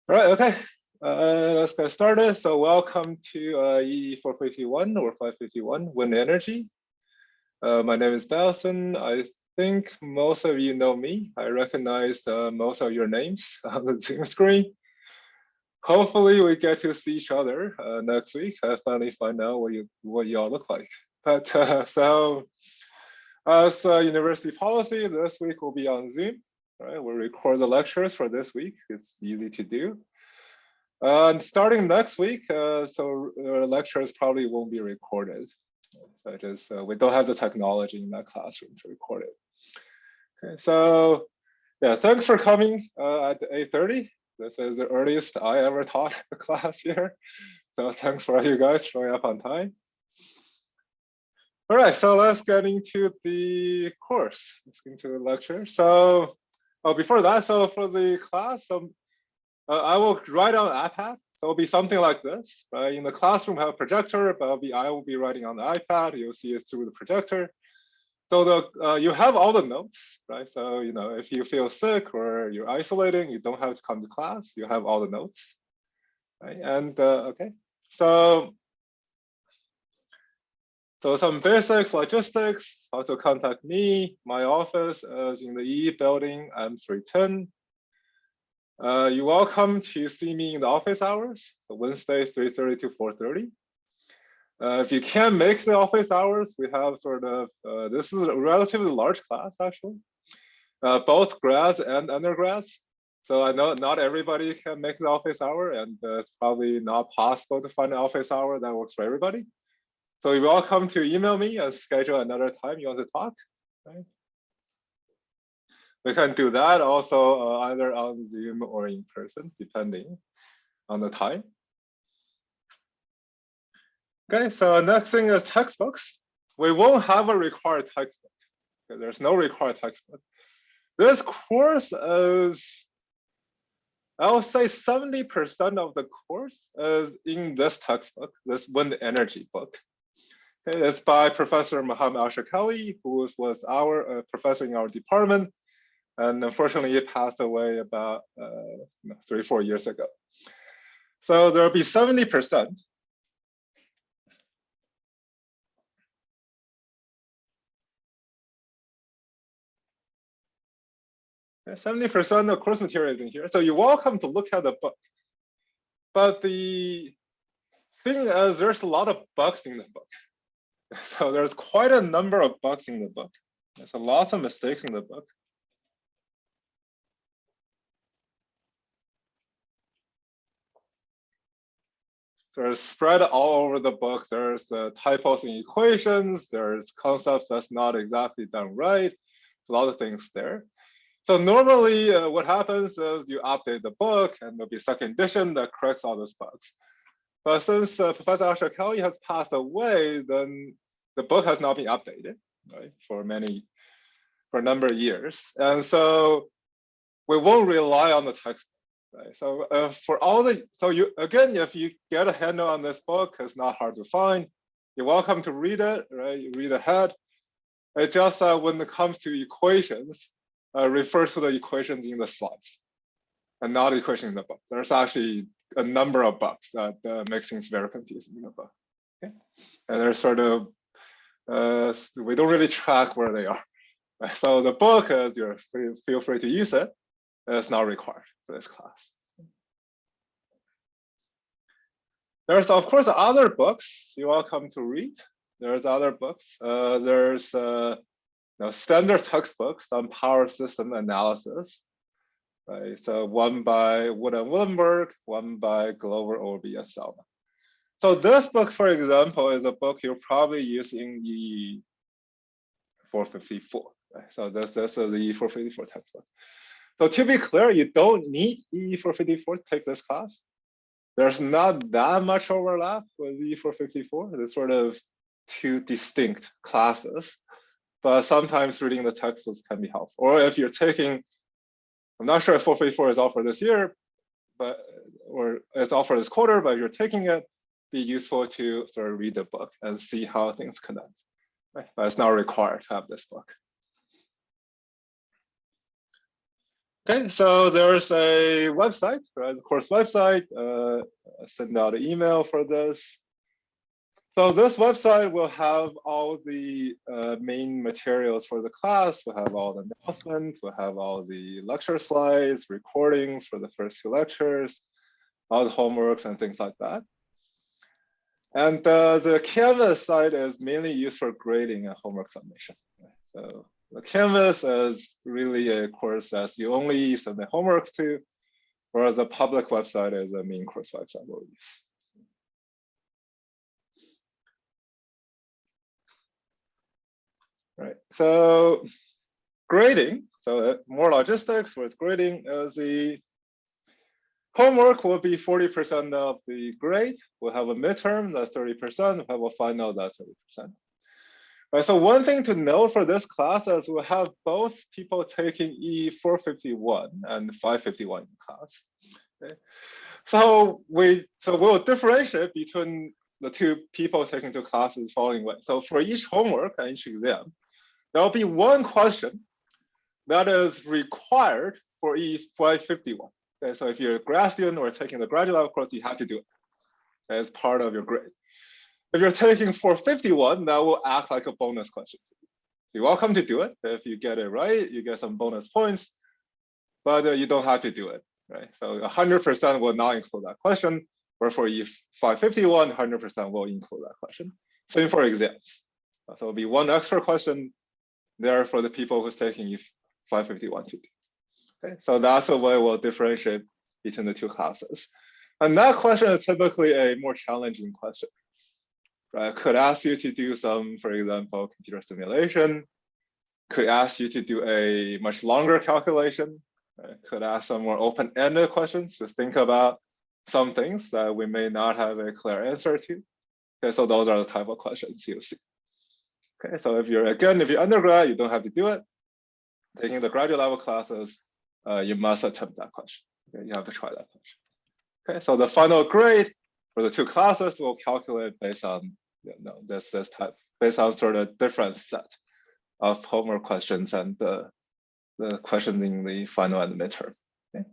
All right, okay. Let's get started. So welcome to EE 451 or 551 Wind Energy. My name is Dawson. I think most of you know me. I recognize most of your names on the Zoom screen. Hopefully we get to see each other next week. I finally find out what you all look like. But so as university policy, this week will be on Zoom. Right, we'll record the lectures for this week. It's easy to do. And starting next week, lectures probably won't be recorded. So just we don't have the technology in that classroom to record it. Okay, so yeah, thanks for coming at 8:30. This is the earliest I ever taught a class here. So thanks for you guys showing up on time. All right, so let's get into the course. Let's get into the lecture. So, before that, so for the class, I will write on iPad. So it'll be something like this. Right? In the classroom, I have a projector, but I will be writing on the iPad. You'll see it through the projector. So you have all the notes, right? So if you feel sick or you're isolating, you don't have to come to class. You have all the notes, right? And okay, so some basic logistics. How to contact me. My office is in the EE building, M310. You're welcome to see me in the office hours. So Wednesday, 3:30 to 4:30. If you can't make the office hours, we have sort of, this is a relatively large class actually, both grads and undergrads. So I know not everybody can make the office hour, and it's probably not possible to find an office hour that works for everybody. So you're welcome to email me and schedule another time you want to talk. Right? We can do that also either on Zoom or in person, depending on the time. Okay, so next thing is textbooks. We won't have a required textbook. Okay, there's no required textbook. This course is, I'll say 70% of the course is in this textbook, this wind energy book. Okay, it's by Professor Mohammed Al-Shakali, who was our professor in our department. And unfortunately, he passed away about 3-4 years ago. So there'll be 70%. 70% of course material is in here. So you're welcome to look at the book. But the thing is, there's a lot of bugs in the book. So there's quite a number of bugs in the book. There's a lot of mistakes in the book. So it's spread all over the book. There's typos in equations. There's concepts that's not exactly done right. There's a lot of things there. So normally what happens is you update the book and there'll be a second edition that corrects all those bugs. But since Professor Al-Shakali has passed away, then the book has not been updated, right, for a number of years. And so we won't rely on the textbook. Right? So if you get a handle on this book, it's not hard to find. You're welcome to read it, right? You read ahead. It's just that when it comes to equations, refer to the equations in the slides and not the equation in the book. There's actually a number of bugs that make things very confusing in the book. Okay? And there's sort of, we don't really track where they are. Right? So the book, feel free to use it. It's not required for this class. There's of course other books you're welcome to read. There's other books. There's standard textbooks on power system analysis. Right, so one by Wood and Willenberg, one by Glover, Olby, and Selma. So this book, for example, is a book you'll probably use in the 454. Right? So this is the E454 textbook. So to be clear, you don't need E454 to take this class. There's not that much overlap with E454. There's sort of two distinct classes, but sometimes reading the textbooks can be helpful. Or if you're taking, I'm not sure if 454 is offered this year, or it's offered this quarter, but if you're taking it, be useful to sort of read the book and see how things connect. Right? But it's not required to have this book. Okay, so there's a website, right? The course website. Send out an email for this. So this website will have all the main materials for the class. We'll have all the announcements. We'll have all the lecture slides, recordings for the first 2 lectures, all the homeworks and things like that. And the Canvas site is mainly used for grading and homework submission. So the Canvas is really a course that you only submit homeworks to, whereas the public website is the main course website we'll use. Right, so grading, so more logistics with grading is the homework will be 40% of the grade. We'll have a midterm, that's 30%. We'll have a final, that's 30%. Right, so one thing to note for this class is we'll have both people taking E451 and 551 in class. Okay. So we'll differentiate between the 2 people taking 2 classes following way. So for each homework and each exam, there'll be one question that is required for E551. Okay, so if you're a grad student or taking the graduate level course, you have to do it as part of your grade. If you're taking 451, that will act like a bonus question. You're welcome to do it. If you get it right, you get some bonus points, but you don't have to do it, right? So 100% will not include that question, or for E551, 100% will include that question. Same for exams. So it'll be one extra question there for the people who's taking E551 to do. Okay, so that's the way we'll differentiate between the 2 classes. And that question is typically a more challenging question. Right? Could ask you to do some, for example, computer simulation. Could ask you to do a much longer calculation. Right? Could ask some more open-ended questions to think about some things that we may not have a clear answer to. Okay, so those are the type of questions you'll see. Okay, so if you're undergrad, you don't have to do it. Taking the graduate level classes, you must attempt that question. Okay, you have to try that question. Okay, so the final grade for the 2 classes will calculate based on this type, based on sort of different set of homework questions and the questions in the final and the midterm. Okay.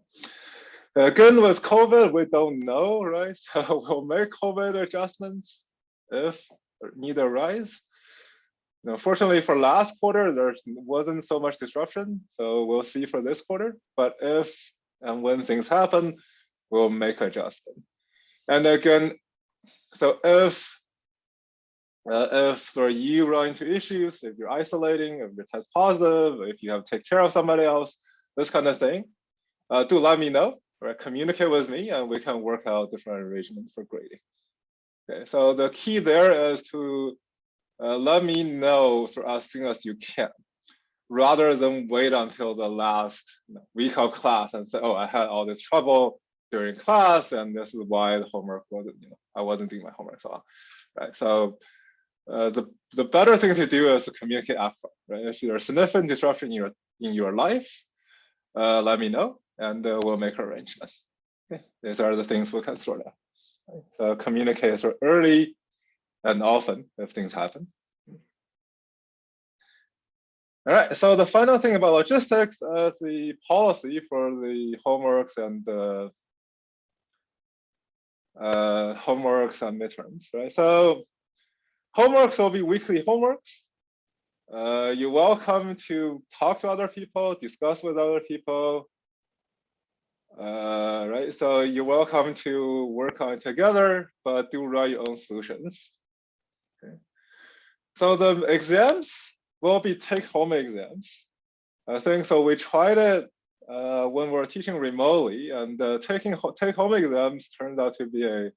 Again, with COVID, we don't know, right? So we'll make COVID adjustments if need arise. Fortunately for last quarter, there wasn't so much disruption. So we'll see for this quarter, but if and when things happen, we'll make adjustment. And again, so if you run into issues, if you're isolating, if you test positive, if you have to take care of somebody else, this kind of thing, do let me know, right? Communicate with me and we can work out different arrangements for grading. Okay, so the key there is to let me know for as soon as you can, rather than wait until the last week of class and say, oh, I had all this trouble during class and this is why the homework wasn't, I wasn't doing my homework so on, right? So the better thing to do is to communicate upfront, right? If there's significant disruption in your life, let me know and we'll make arrangements. Okay. These are the things we can sort out. Right? So communicate sort of early and often if things happen. All right, so the final thing about logistics is the policy for the homeworks and the midterms, right? So homeworks will be weekly homeworks. You're welcome to talk to other people, discuss with other people, right? So you're welcome to work on it together, but do write your own solutions. Okay. So the exams will be take-home exams. I think so. We tried it when we're teaching remotely, and take-home exams turned out to be a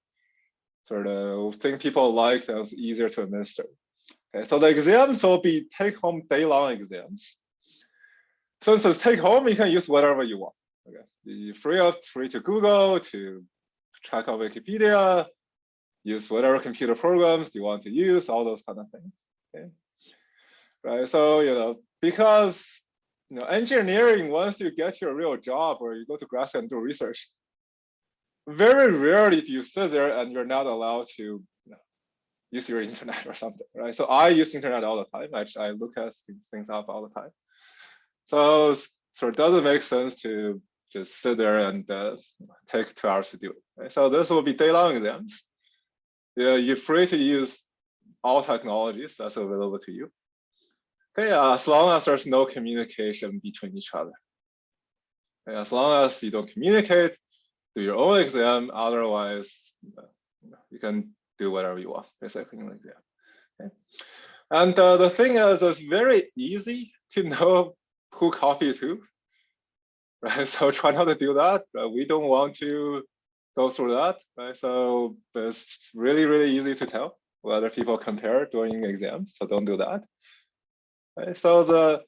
sort of thing people like that was easier to administer. Okay, so the exams will be take-home day-long exams. Since it's take-home, you can use whatever you want. Okay, you're free to Google, to check out Wikipedia, use whatever computer programs you want to use, all those kind of things. Okay, right? So because engineering, once you get your real job or you go to grad school and do research, very rarely do you sit there and you're not allowed to use your internet or something, right? So I use internet all the time. I look at things up all the time. So So it doesn't make sense to just sit there and take 2 hours to do it. Right? So this will be day-long exams. Yeah, you're free to use all technologies that's available to you. Okay, as long as there's no communication between each other. Okay, as long as you don't communicate, do your own exam. Otherwise, you can do whatever you want, basically, in the exam. Okay? And the thing is, it's very easy to know who copied who, right? So try not to do that. We don't want to go through that, right? So it's really, really easy to tell whether people compare during exams, so don't do that. Right? So the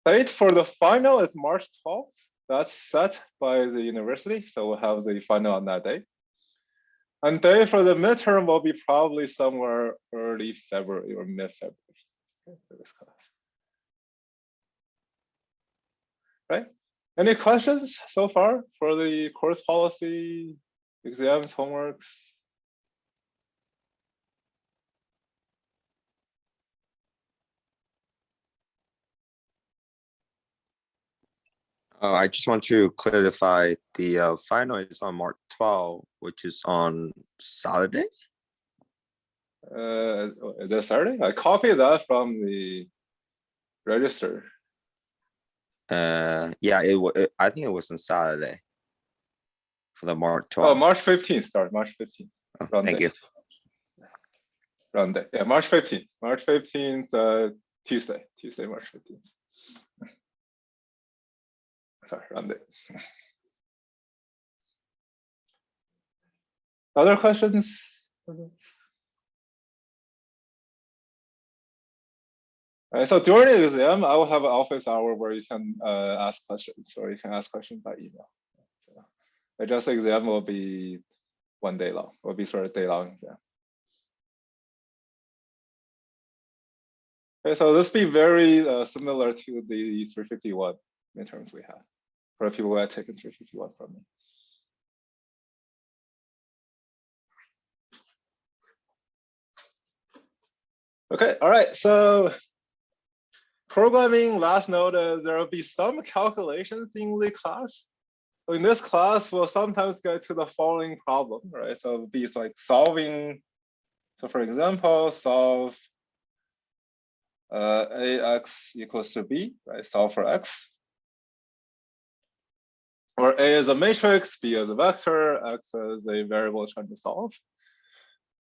date for the final is March 12th. That's set by the university, so we'll have the final on that day. And day for the midterm will be probably somewhere early February or mid-February for this class. Right? Any questions so far for the course policy, exams, homeworks? I just want to clarify the final is on March 12, which is on Saturday. Is that Saturday? I copied that from the register. Yeah, I think it was on Saturday for the March 12. Oh, March 15th, sorry, March 15th. Oh, thank you. Round day. Yeah, March 15th. March 15th, Tuesday, March 15th. Sorry, round day. Other questions? So during the exam, I will have an office hour where you can ask questions, or you can ask questions by email. So the just exam will be 1 day long, will be sort of day-long exam. Okay, so this be very similar to the 351 midterms we have for people who had taken 351 from me. Okay, all right, so programming, last note is there will be some calculations in the class. So in this class, we'll sometimes get to the following problem, right? So it'll be like solving, so for example, solve ax equals to b, right? Solve for x. Or A is a matrix, B is a vector, X is a variable trying to solve.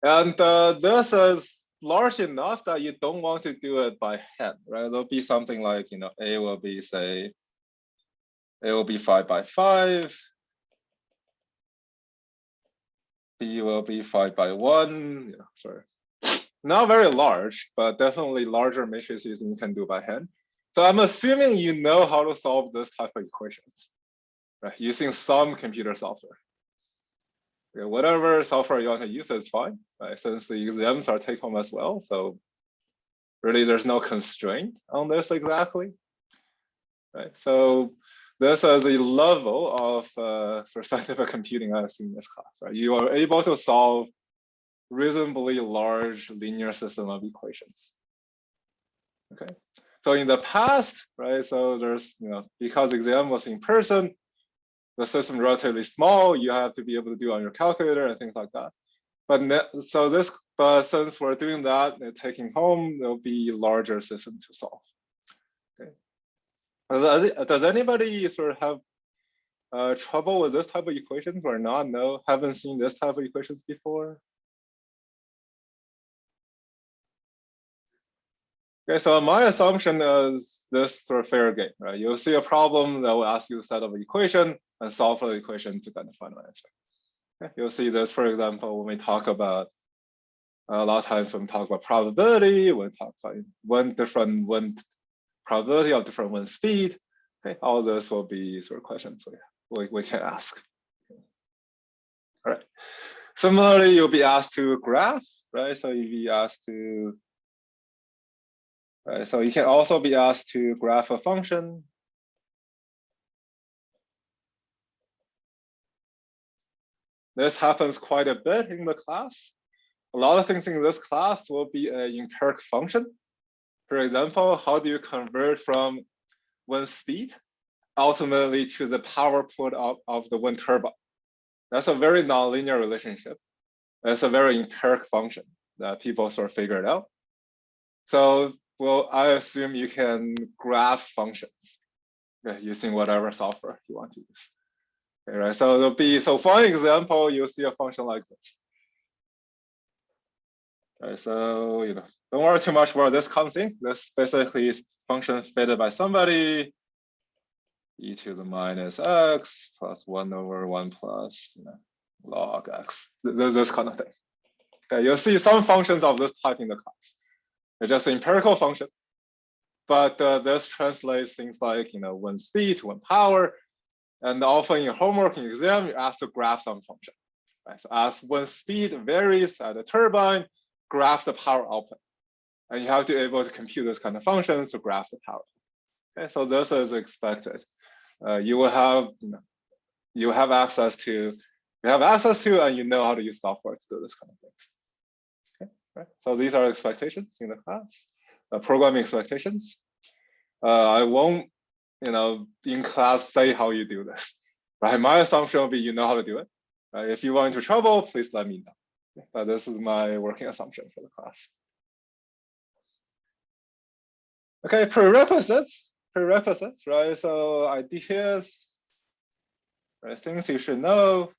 And this is large enough that you don't want to do it by hand, right? There'll be something like, A will be, say, A will be 5 by 5. B will be 5 by 1. Yeah, sorry. Not very large, but definitely larger matrices you can do by hand. So I'm assuming you know how to solve this type of equations, right? Using some computer software. Okay, whatever software you want to use is fine, right? Since the exams are take home as well. So really there's no constraint on this exactly, right? So this is a level of sort of scientific computing I've seen in this class, right? You are able to solve reasonably large linear system of equations. Okay, so in the past, right? So there's, because exam was in person, the system relatively small, you have to be able to do on your calculator and things like that. But since we're doing that and taking home, there'll be larger system to solve. Okay. Does anybody sort of have trouble with this type of equations or not? No, haven't seen this type of equations before. Okay, so my assumption is this sort of fair game, right? You'll see a problem that will ask you to set up an equation and solve for the equation to get the final answer. Okay. You'll see this, for example, when we talk about a lot of times when we talk about probability, when we talk about wind probability of different wind speed. Okay, all this will be sort of questions we can ask. All right. Similarly, you'll be asked to graph, right? So you'll be asked to. So you can also be asked to graph a function. This happens quite a bit in the class. A lot of things in this class will be an empiric function. For example, how do you convert from wind speed ultimately to the power put of the wind turbine. That's a very nonlinear relationship. It's a very empiric function that people sort of figured out. So, well, I assume you can graph functions using whatever software you want to use. Okay, right? So it'll be, so for example, you'll see a function like this. Right, so don't worry too much where this comes in. This basically is function fitted by somebody, e to the minus x plus 1 over 1 plus log x, this kind of thing. Okay, you'll see some functions of this type in the class. They're just empirical function, but this translates things like wind speed to wind power, and often in your homework and exam, you're asked to graph some function. Right? So as wind speed varies at a turbine, graph the power output, and you have to be able to compute this kind of functions to graph the power. Okay, so this is expected. You will have access to, and you know how to use software to do this kind of things. Okay, right? So these are expectations in the class, programming expectations. I won't, in class say how you do this. Right? My assumption will be you know how to do it. Right? If you run into trouble, please let me know. But this is my working assumption for the class. Okay, prerequisites, right? So ideas, right? Things you should know.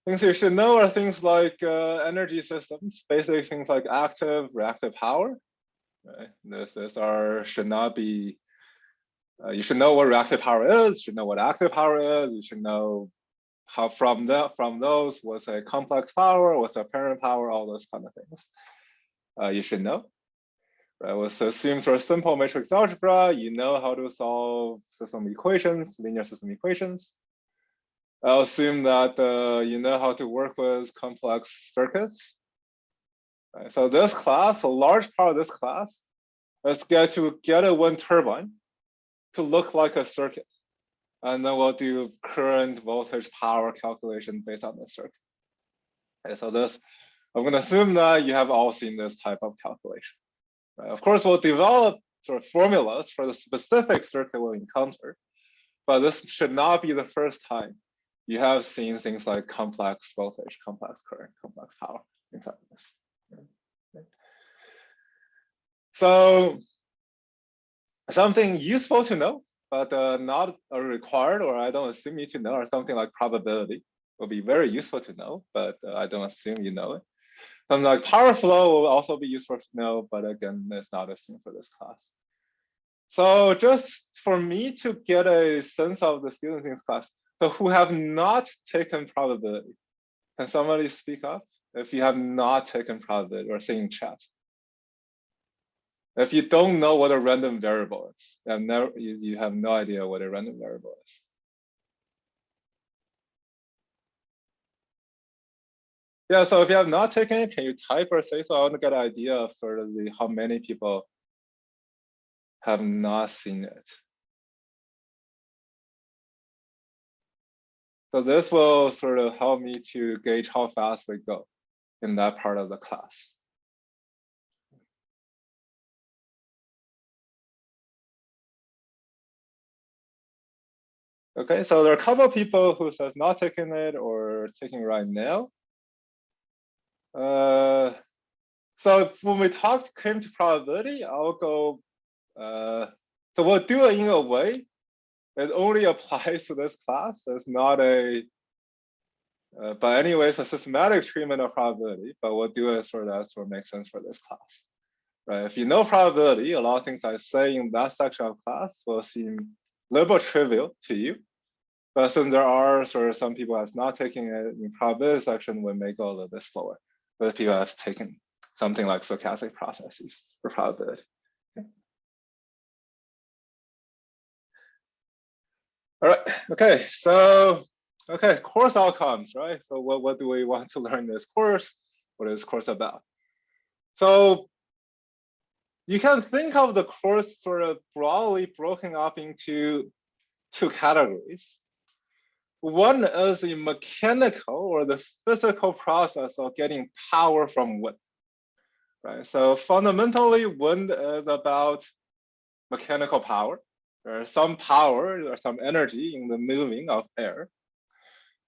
Things you should know are things like energy systems, basically things like active, reactive power. Right? Should not be. You should know what reactive power is. You should know what active power is. You should know how from those what's a complex power, what's a parent power, all those kind of things. You should know. Right, let's assume sort of simple matrix algebra, you know how to solve system equations, linear system equations. I'll assume that you know how to work with complex circuits. Right, so this class, a large part of this class, is get a wind turbine to look like a circuit. And then we'll do current, voltage, power calculation based on this circuit. Okay, so I'm going to assume that you have all seen this type of calculation. Of course, we'll develop sort of formulas for the specific circuit we'll encounter, but this should not be the first time you have seen things like complex voltage, complex current, complex power, things like this. So something useful to know, but not required, or I don't assume you to know, or something like probability will be very useful to know, but I don't assume you know it. Something like power flow will also be useful to know, but again, it's not assumed for this class. So just for me to get a sense of the students in this class, so who have not taken probability, can somebody speak up if you have not taken probability, or say in chat? If you don't know what a random variable is, you have no idea what a random variable is. Yeah, so if you have not taken it, can you type or say so? I want to get an idea of sort of how many people have not seen it. So this will sort of help me to gauge how fast we go in that part of the class. Okay, so there are a couple of people who says not taking it or taking right now. So when we came to probability, I'll go, so we'll do it in a way that only applies to this class. It's not a, but anyways, a systematic treatment of probability, but we'll do it sort of makes sense for this class. Right? If you know probability, a lot of things I say in that section of class will seem a little bit trivial to you. But since there are sort of some people that's not taking it in probability section, we may go a little bit slower. But people have taken something like stochastic processes for probability. Okay. All right, okay, so, okay, course outcomes, right? So what do we want to learn in this course? What is this course about? So you can think of the course sort of broadly broken up into two categories. One is the mechanical or the physical process of getting power from wind, right? So fundamentally, wind is about mechanical power. There's some power or some energy in the moving of air.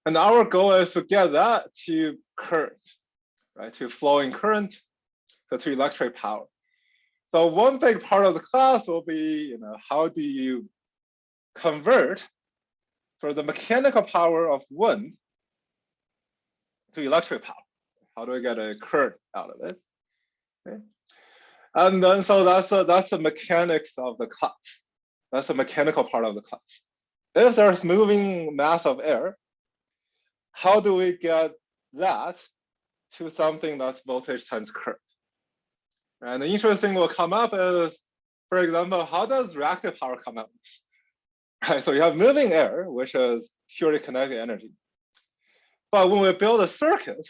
And our goal is to get that to current, right? To flowing current, so to electric power. So one big part of the class will be, how do you convert for the mechanical power of wind to electric power? How do I get a current out of it? Okay. And then, so that's the mechanics of the class. That's the mechanical part of the class. If there's moving mass of air, how do we get that to something that's voltage times current? And the interesting thing will come up is, for example, how does reactive power come out? Right, so you have moving air, which is purely kinetic energy. But when we build a circuit,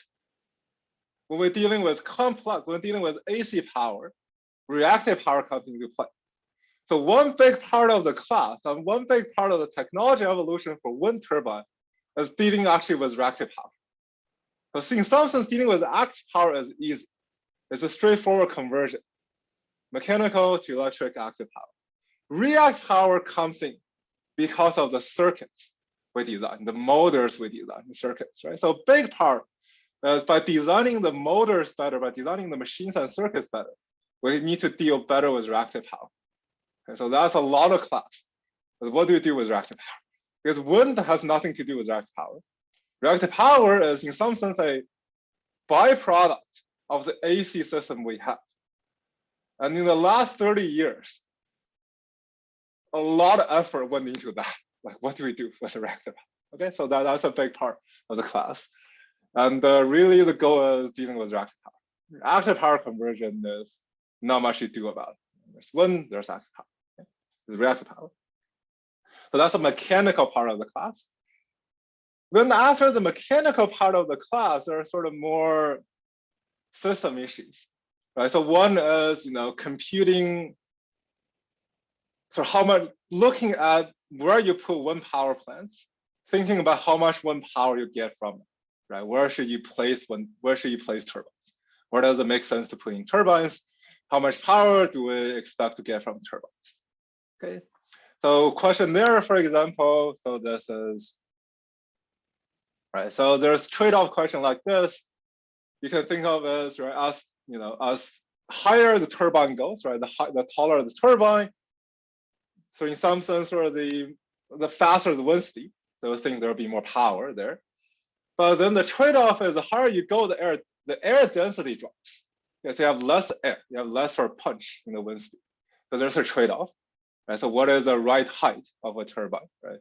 when we're dealing with complex, when we're dealing with AC power, reactive power comes into play. So one big part of the class and one big part of the technology evolution for wind turbine is dealing actually with reactive power. So in some sense, dealing with active power is easy. It's a straightforward conversion, mechanical to electric active power. Reactive power comes in because of the circuits we design, the motors we design, the circuits, right? So big part is by designing the motors better, by designing the machines and circuits better, we need to deal better with reactive power. Okay, so that's a lot of class. But what do you do with reactive power? Because wind has nothing to do with reactive power. Reactive power is in some sense a byproduct of the AC system we have. And in the last 30 years, a lot of effort went into that. Like, what do we do with reactive power? Okay, so that's a big part of the class. And really the goal is dealing with reactive power. Active power conversion is not much to do about it. There's wind, there's active power. Okay? There's reactive power. So that's the mechanical part of the class. Then after the mechanical part of the class, there are sort of more system issues, right? So one is, computing, so how much, looking at where you put wind power plants, thinking about how much wind power you get from it, right? Where should you place turbines? Where does it make sense to put in turbines? How much power do we expect to get from turbines? Okay, so question there, for example, so this is, right? So there's trade-off question like this. You can think of as, right, as higher the turbine goes, right? The taller the turbine. So in some sense, or the faster the wind speed, so I think there'll be more power there. But then the trade-off is the higher you go, the air density drops. Because you have less air, you have less sort of punch in the wind speed. So there's a trade-off. Right? So what is the right height of a turbine, right?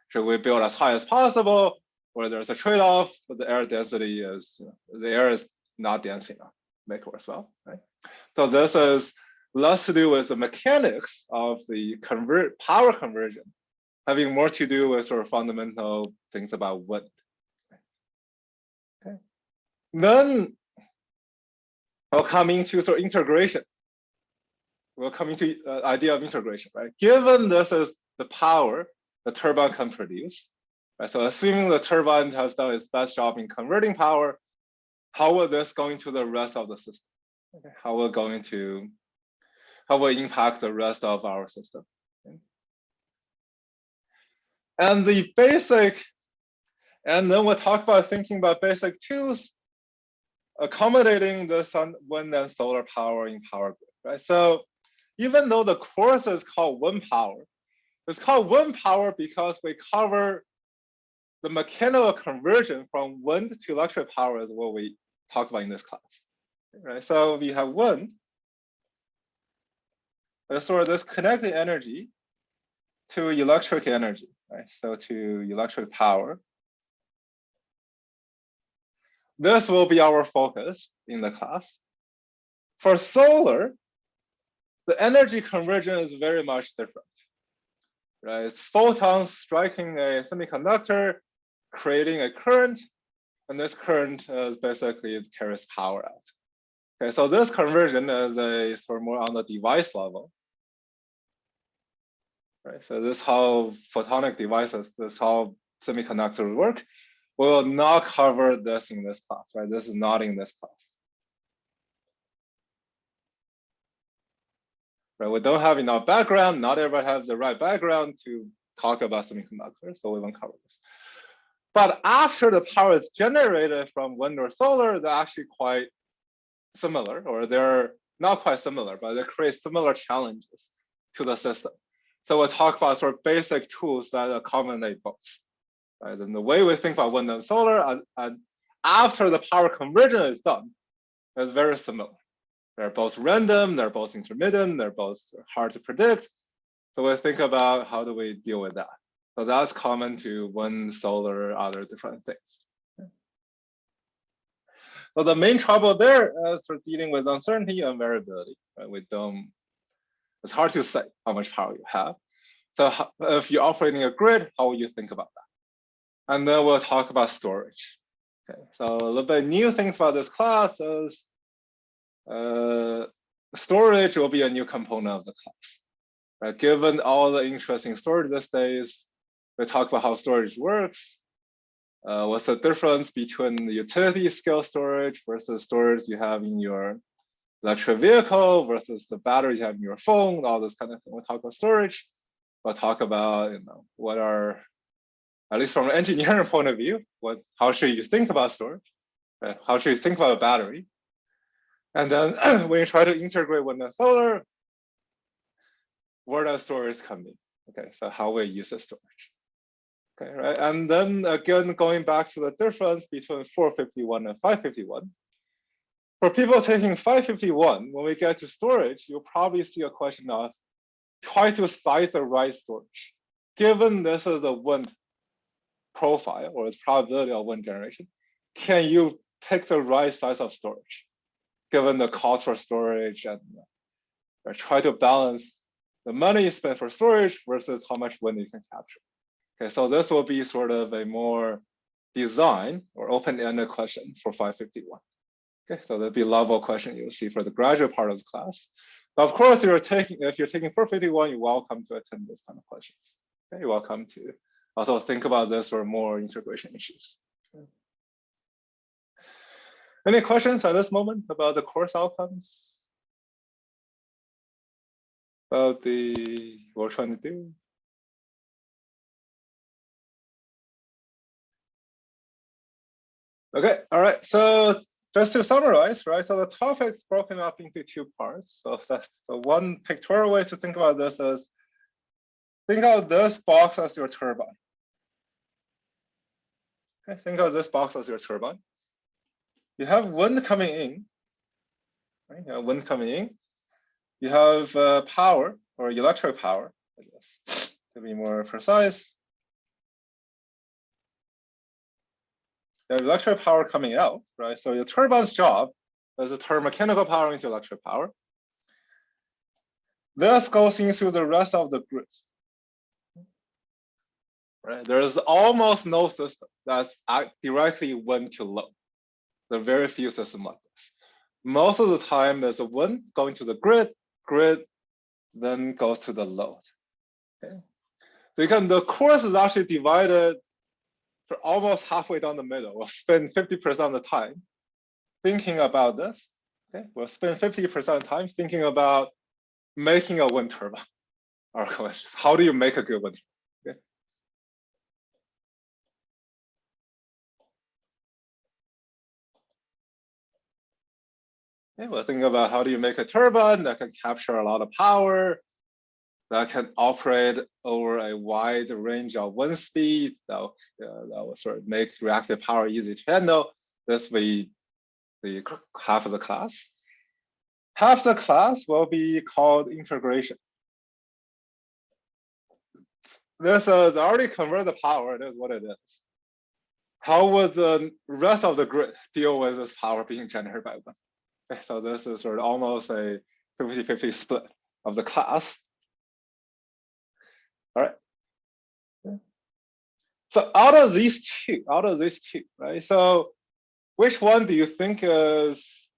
Should we build as high as possible, or there's a trade-off, but the air density is, the air is not dense enough, make it work well, right? So this is less to do with the mechanics of the power conversion, having more to do with sort of fundamental things about wind. Okay. Then we'll come into sort of integration. We'll come into idea of integration, right? Given this is the power the turbine can produce, right? So assuming the turbine has done its best job in converting power, how will this go into the rest of the system? Okay. How will impact the rest of our system? Okay. And the basic, and then we'll talk about thinking about basic tools accommodating the sun, wind, and solar power in power grid, right? So even though the course is called wind power, it's called wind power because we cover the mechanical conversion from wind to electric power is what we talked about in this class, right? So we have wind, sort of this kinetic energy to electric energy, right? So to electric power. This will be our focus in the class. For solar, the energy conversion is very much different, right? It's photons striking a semiconductor, creating a current, and this current is basically it carries power out. Okay, so this conversion is a sort of more on the device level, right? So this is how photonic devices, this is how semiconductors work. We will not cover this in this class, right? This is not in this class. right? We don't have enough background. Not everyone has the right background to talk about semiconductors, so we won't cover this. But after the power is generated from wind or solar, they're actually quite similar, or they're not quite similar, but they create similar challenges to the system. So we'll talk about sort of basic tools that accommodate both. Right? And the way we think about wind and solar, and after the power conversion is done, is very similar. They're both random, they're both intermittent, they're both hard to predict. So we think about how do we deal with that. So that's common to wind, solar, other different things. So the main trouble there is for dealing with uncertainty and variability. Right? It's hard to say how much power you have. So if you're operating a grid, how will you think about that? And then we'll talk about storage. Okay, so a little bit new things about this class is storage will be a new component of the class. Right? Given all the interesting storage these days, we talk about how storage works. What's the difference between the utility scale storage versus storage you have in your electric vehicle versus the battery you have in your phone, all this kind of thing. We'll talk about storage. We'll talk about, what are, at least from an engineering point of view, how should you think about storage? Right? How should you think about a battery? And then when you try to integrate wind and solar, where does storage come in? Okay, so how we use the storage. Okay, right. And then again, going back to the difference between 451 and 551. For people taking 551, when we get to storage, you'll probably see a question of try to size the right storage. Given this is a wind profile or its probability of wind generation, can you pick the right size of storage? Given the cost for storage and try to balance the money spent for storage versus how much wind you can capture. Okay, so this will be sort of a more design or open-ended question for 551. Okay, so there'll be a level question you'll see for the graduate part of the class. Now, of course, if you're taking 451, you're welcome to attend this kind of questions. Okay, you're welcome to also think about this or more integration issues. Okay. Any questions at this moment about the course outcomes? About what we're trying to do? Okay, all right, so just to summarize, right? So the topic's broken up into two parts. So that's the one pictorial way to think about this is think of this box as your turbine. Okay, think of this box as your turbine. You have wind coming in, right? You have wind coming in. You have power or electric power, I guess, to be more precise. You have electric power coming out, right? So your turbine's job is to turn mechanical power into electric power. This goes into the rest of the grid. Right? There's almost no system that's directly wind to load. There are very few systems like this. Most of the time, there's a wind going to the grid then goes to the load. Okay, so the course is actually divided for almost halfway down the middle. We'll spend 50% of the time thinking about this. Okay, we'll spend 50% of the time thinking about making a wind turbine. Our questions: how do you make a good wind turbine? Okay. Okay, we'll think about how do you make a turbine that can capture a lot of power, that can operate over a wide range of wind speeds, that will sort of make reactive power easy to handle. This will be the half of the class. Half the class will be called integration. This is already convert the power, it is what it is. How would the rest of the grid deal with this power being generated by wind? Okay, so this is sort of almost a 50-50 split of the class. All right. So out of these two, right? So which one do you think is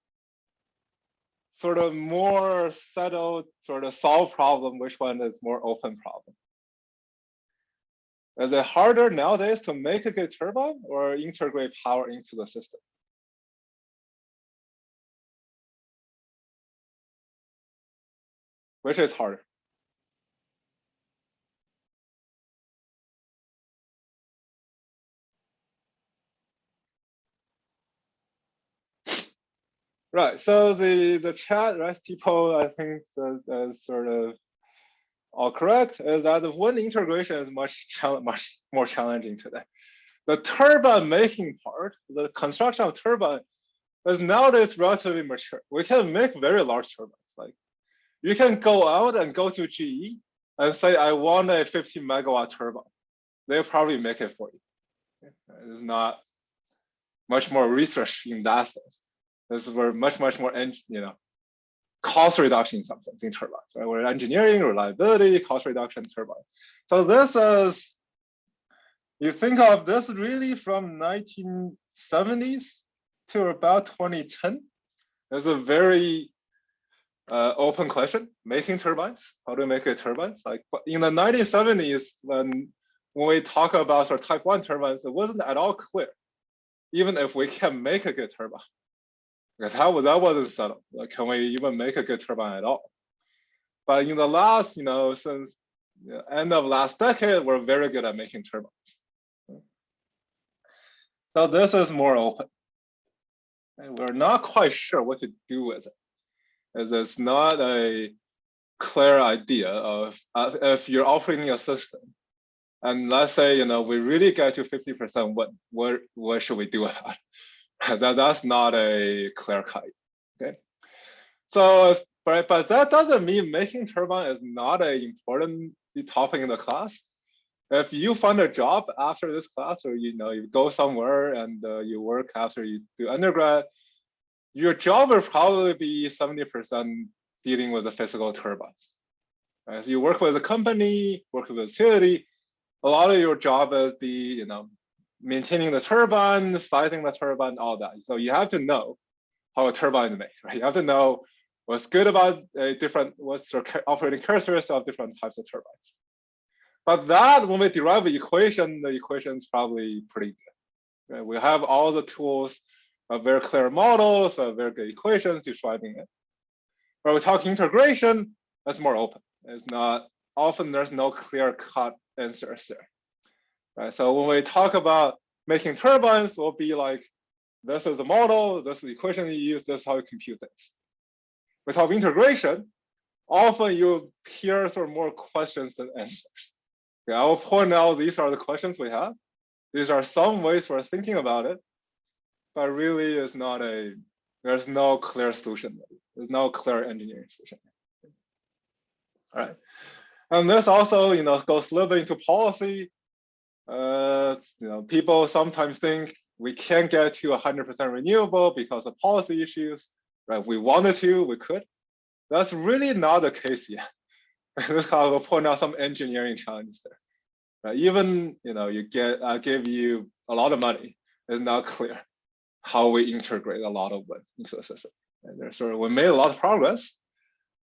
sort of more settled, sort of solved problem? Which one is more open problem? Is it harder nowadays to make a good turbine or integrate power into the system? Which is harder? Right. So the chat, right? People, I think that sort of all correct. Is that the wind integration is much more challenging today. The turbine making part, the construction of turbine, is nowadays relatively mature. We can make very large turbines. Like you can go out and go to GE and say, I want a 50 megawatt turbine. They'll probably make it for you. It's not much more research in that sense. This is where much more, cost reduction in some sense in turbines, right? We're engineering, reliability, cost reduction, turbine. So this is, you think of this really from 1970s to about 2010. There's a very open question, making turbines. How do we make turbines? Like in the 1970s, when we talk about sort of type 1 turbines, it wasn't at all clear, even if we can make a good turbine. That wasn't settled. Like, can we even make a good turbine at all? But in the last, since end of last decade, we're very good at making turbines. So this is more open. And we're not quite sure what to do with it, as it's not a clear idea of if you're operating a system, and let's say we really get to 50%, what should we do about it? That's not a clear cut. Okay, so but that doesn't mean making turbine is not an important topic in the class. If you find a job after this class, or you go somewhere and you work after you do undergrad, your job will probably be 70% dealing with the physical turbines. Right? So you work with a company, work with a utility, a lot of your job is maintaining the turbine, sizing the turbine, all that. So you have to know how a turbine is made, right? You have to know what's good about what's the operating characteristics of different types of turbines. But that, when we derive the equation is probably pretty good. Right? We have all the tools, very clear models, very good equations describing it. When we talk integration, that's more open. It's not often there's no clear-cut answers there. Right? So when we talk about making turbines, we'll be like, this is the model, this is the equation you use, this is how you compute this. We talk integration, often you hear sort of more questions than answers. Okay, I will point out these are the questions we have. These are some ways we're thinking about it, but really there's no clear solution. There's no clear engineering solution. All right. And this also, goes a little bit into policy. People sometimes think we can't get to 100% renewable because of policy issues, right? If we wanted to, we could. That's really not the case yet. This kind of will point out some engineering challenges there. Right? Even, give you a lot of money, it's not clear how we integrate a lot of wind into the system. And there's we made a lot of progress,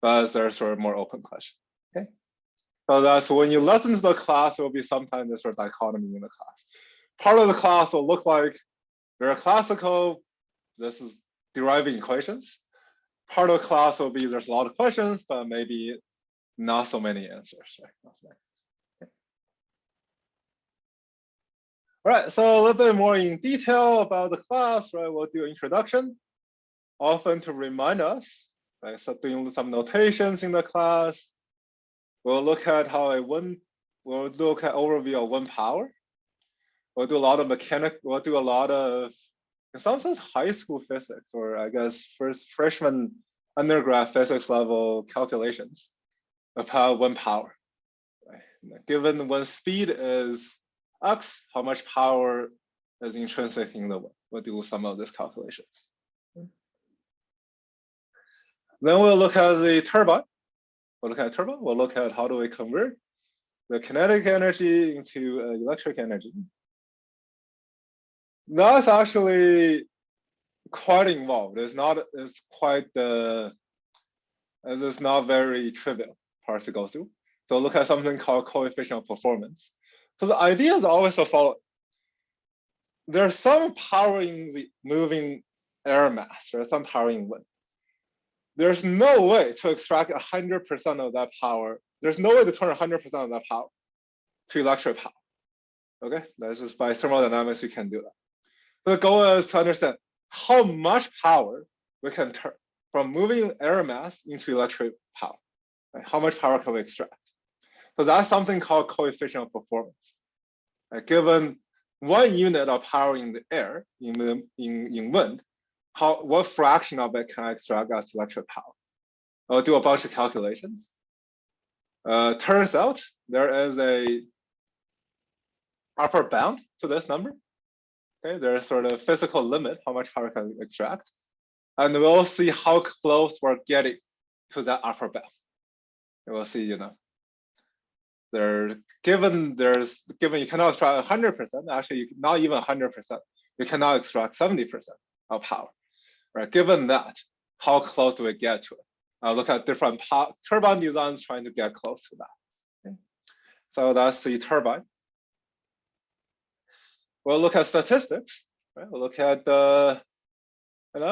but there's sort of more open question. Okay. So that's when you listen to the class, there will be sometimes this sort of dichotomy in the class. Part of the class will look like very classical. This is deriving equations. Part of the class will be there's a lot of questions, but maybe not so many answers. Right? Okay. All right, so a little bit more in detail about the class, right? We'll do introduction, often to remind us, right? So doing some notations in the class. We'll look at we'll look at overview of wind power. We'll do a lot of we'll do a lot of, in some sense, high school physics, or I guess freshman undergrad physics level calculations of how wind power. Right? Given when speed is x, how much power is intrinsic in the wind? We'll do some of these calculations. Then we'll look at the turbine. We'll look at turbine. We'll look at how do we convert the kinetic energy into electric energy. That's actually quite involved. It's not very trivial part to go through. So look at something called coefficient of performance. So the idea is always the following. There's some power in the moving air mass. There's some power in wind. there's no way to extract 100% of that power. There's no way to turn 100% of that power to electric power. Okay, that's just by thermodynamics, you can do that. The goal is to understand how much power we can turn from moving air mass into electric power. Right? How much power can we extract? So that's something called coefficient of performance. Right? Given 1 unit of power in the air, in wind, what fraction of it can I extract as electric power? I'll do a bunch of calculations. Turns out there is a upper bound to this number. Okay, there's sort of physical limit how much power can we extract, and we'll see how close we're getting to that upper bound. And we'll see, given you cannot extract 100%, actually not even 100%, you cannot extract 70% of power. Right? Given that, how close do we get to it? I'll look at different turbine designs trying to get close to that. Okay. So that's the turbine. We'll look at statistics. Right? We'll look at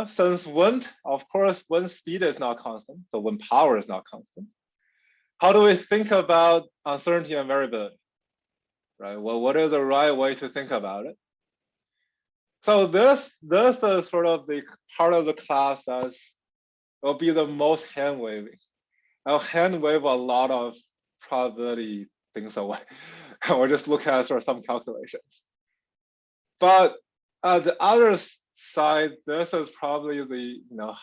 since wind, of course, wind speed is not constant, so wind power is not constant. How do we think about uncertainty and variability? Right. Well, what is the right way to think about it? So this is sort of the part of the class that will be the most hand waving. I'll hand wave a lot of probability things away. We'll just look at sort of some calculations. But the other side, this is probably the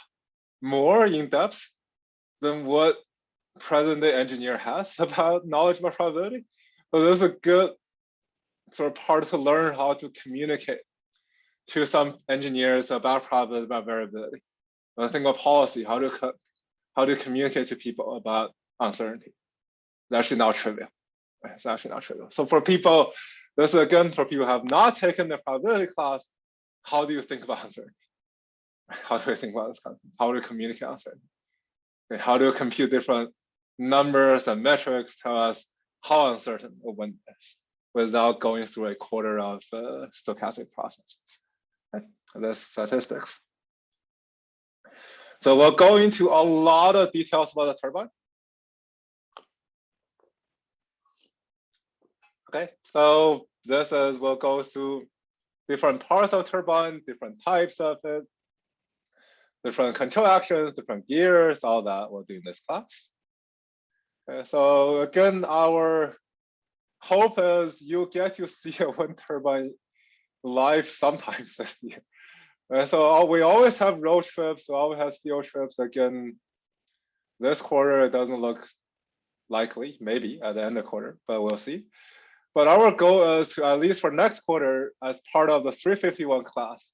more in depth than what present-day engineer has about knowledge about probability. So this is a good sort of part to learn how to communicate to some engineers about probability, about variability. When I think of policy, how to communicate to people about uncertainty. It's actually not trivial. It's actually not trivial. So for people, this is again for people who have not taken the probability class, how do you think about uncertainty? How do we think about this concept? How do you communicate uncertainty? Okay, how do you compute different numbers and metrics tell us how uncertain a wind is without going through a quarter of stochastic processes? Okay. That's statistics. So we'll go into a lot of details about the turbine. Okay, so this is, we'll go through different parts of turbine, different types of it, different control actions, different gears, all that we'll do in this class. Okay, so again, our hope is you get to see a wind turbine live sometimes this year. So we always have road trips, we always have field trips. Again, this quarter, it doesn't look likely, maybe at the end of the quarter, but we'll see. But our goal is to, at least for next quarter, as part of the 351 class,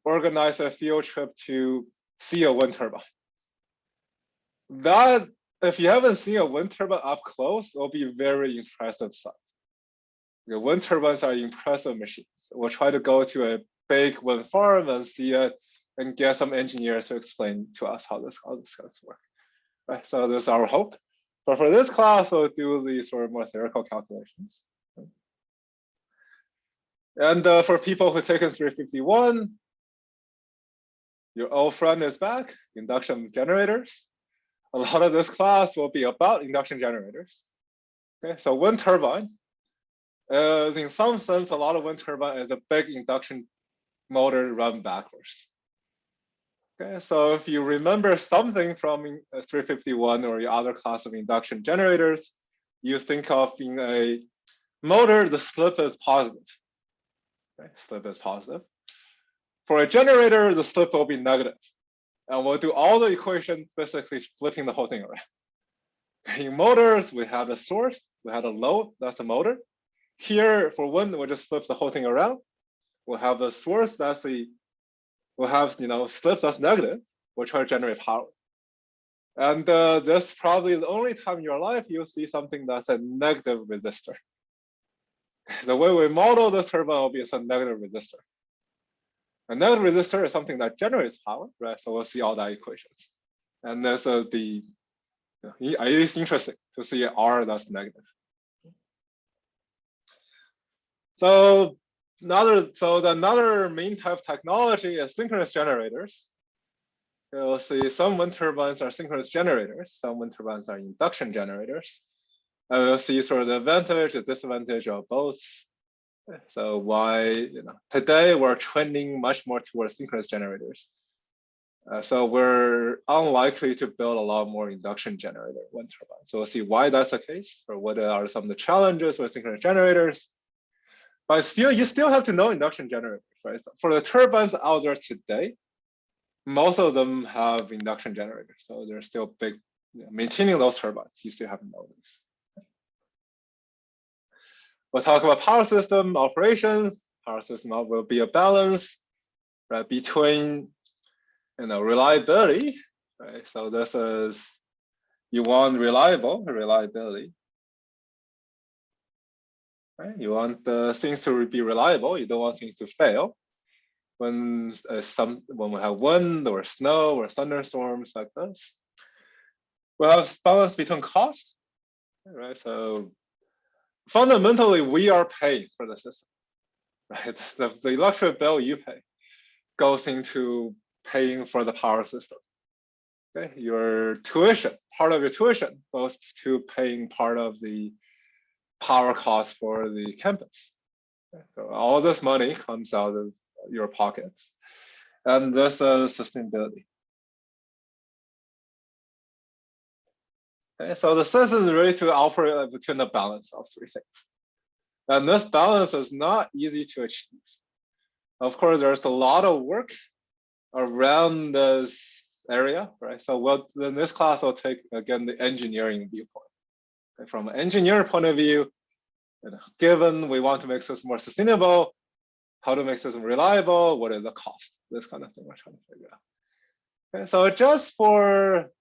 organize a field trip to see a wind turbine. That, if you haven't seen a wind turbine up close, it'll be a very impressive sight. The wind turbines are impressive machines. We'll try to go to a big wind farm and see it and get some engineers to explain to us how this does work. Right, so this is our hope. But for this class, we'll do these sort of more theoretical calculations. And for people who've taken 351, your old friend is back, induction generators. A lot of this class will be about induction generators. Okay, so wind turbine, in some sense, a lot of wind turbine is a big induction motor run backwards. Okay, so if you remember something from 351 or your other class of induction generators, you think of in a motor, the slip is positive. Okay, slip is positive. For a generator, the slip will be negative. And we'll do all the equations basically flipping the whole thing around. In motors, we have a source, we have a load, that's the motor. Here for wind, we'll just flip the whole thing around. We'll have the source, we'll have slips that's negative, we'll try to generate power. And this probably the only time in your life you'll see something that's a negative resistor. The way we model this turbine will be as a negative resistor. A negative resistor is something that generates power, right? So we'll see all that equations. And this is it's interesting to see R that's negative. So another main type of technology is synchronous generators. You'll see some wind turbines are synchronous generators, some wind turbines are induction generators. And we'll see sort of the advantage, the disadvantage of both. So why, today we're trending much more towards synchronous generators. So we're unlikely to build a lot more induction generator wind turbines. So we'll see why that's the case, or what are some of the challenges with synchronous generators. But still, you still have to know induction generators, right? So for the turbines out there today, most of them have induction generators. So they're still big, maintaining those turbines, you still have to know this. We'll talk about power system operations. Power system will be a balance, right, between reliability, right? So this is, you want reliability, right? You want the things to be reliable. You don't want things to fail. When we have wind or snow or thunderstorms like this, we have balance between cost, right? So fundamentally, we are paying for the system, right? The electric bill you pay goes into paying for the power system. Okay, your tuition, part of your tuition goes to paying part of the power cost for the campus. Okay, so all this money comes out of your pockets, and this is sustainability. Okay, so the system is really to operate between the balance of three things. And this balance is not easy to achieve. Of course, there's a lot of work around this area, right? So in this class, I'll take, again, the engineering viewpoint. Okay, from an engineering point of view, given we want to make system more sustainable, how to make system reliable, what is the cost? This kind of thing we're trying to figure out. Okay, so just for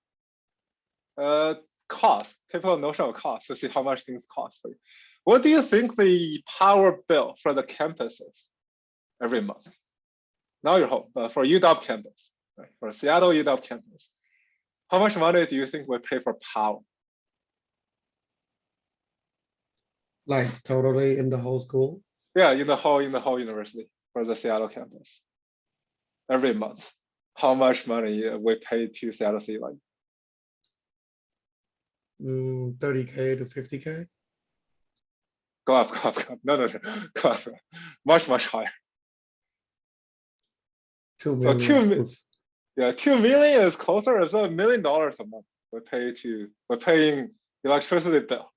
cost, typical notion of cost, to see how much things cost for you. What do you think the power bill for the campus is every month? Now you're home, for UW campus, right? For Seattle UW campus. How much money do you think we pay for power? Like totally in the whole school? Yeah, in the whole university for the Seattle campus. Every month. How much money we pay to Seattle City Light? 30K to 50K? Go up. No, go up. Much higher. 2 So million. 2 million is closer. It's $1 million a month we're paying electricity bill,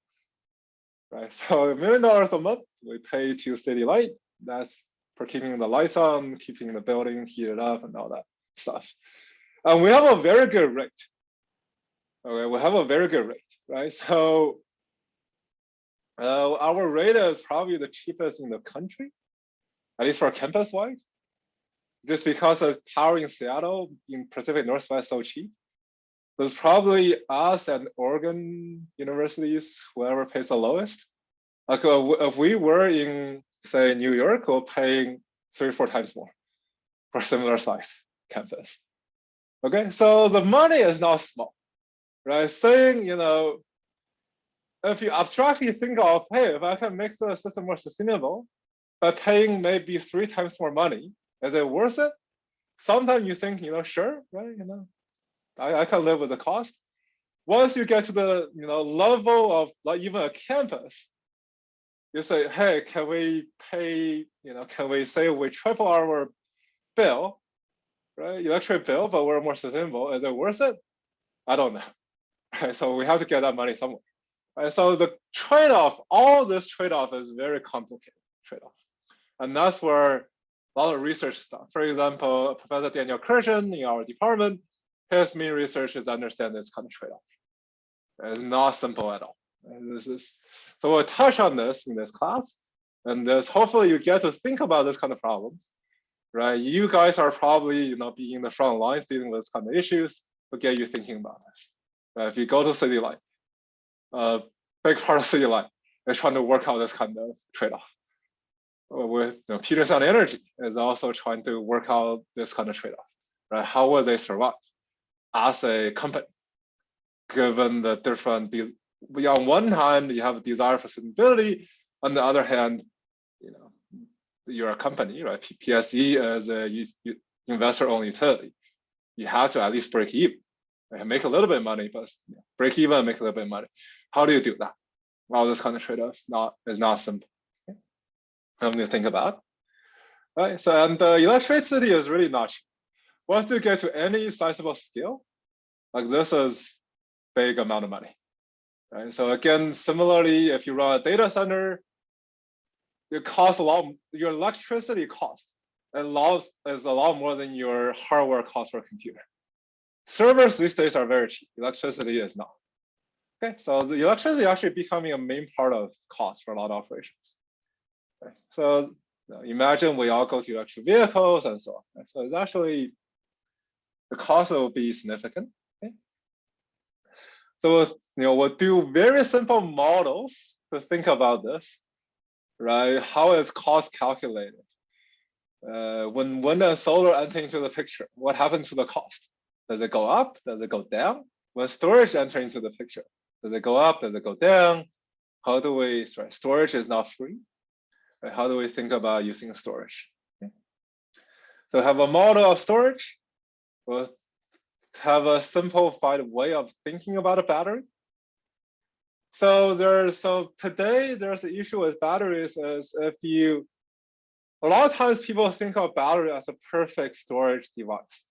right? So $1 million a month we pay to City Light. That's for keeping the lights on, keeping the building heated up, and all that stuff. And we have a very good rate. Okay, we have a very good rate, right? So our rate is probably the cheapest in the country, at least for campus-wide. Just because of power in Seattle, in Pacific Northwest, so cheap. There's probably us and Oregon universities, whoever pays the lowest. Like if we were in, say, New York, we're paying 3 or 4 times more for similar size campus. Okay, so the money is not small, right? Saying, if you abstractly think of, hey, if I can make the system more sustainable by paying maybe 3 times more money, is it worth it? Sometimes you think, sure, right? I can live with the cost. Once you get to the level of like even a campus, you say, hey, can we pay, can we say we triple our bill, right? Electric bill, but we're more sustainable. Is it worth it? I don't know. Right? So we have to get that money somewhere. Right? So the trade-off, all this trade-off is very complicated trade-off. And that's where a lot of research stuff. For example, Professor Daniel Kirshen in our department, his main research is understand this kind of trade-off. It's not simple at all. So we'll touch on this in this class, and hopefully you get to think about this kind of problems, right? You guys are probably being in the front lines dealing with this kind of issues to get you thinking about this. Right? If you go to City Light, big part of City Light is trying to work out this kind of trade-off. With Puget Sound Energy is also trying to work out this kind of trade-off, right? How will they survive as a company, given the different? On one hand, you have a desire for sustainability. On the other hand, you're a company, right? PSE is a investor-owned utility. you have to at least break even. Make a little bit of money, but break even and make a little bit of money. How do you do that? Well, this kind of trade-offs is not simple. Okay? Something to think about. Right. So and the electricity is really not cheap. Once you get to any sizable scale, like this is big amount of money. Right. So again, similarly, if you run a data center, it costs a lot. Your electricity cost is a lot more than your hardware cost for a computer. Servers these days are very cheap. Electricity is not. Okay, so the electricity is actually becoming a main part of cost for a lot of operations. Okay. So imagine we all go to electric vehicles and so on. Right? So it's actually, the cost will be significant. Okay. So we'll do very simple models to think about this, right? How is cost calculated? When wind and solar enter into the picture, what happens to the cost? Does it go up? Does it go down? When storage enter into the picture, does it go up? Does it go down? How do we, storage is not free. Right? How do we think about using storage? Okay. So have a model of storage. We'll have a simplified way of thinking about a battery. So today there's an issue with batteries is a lot of times people think of battery as a perfect storage device,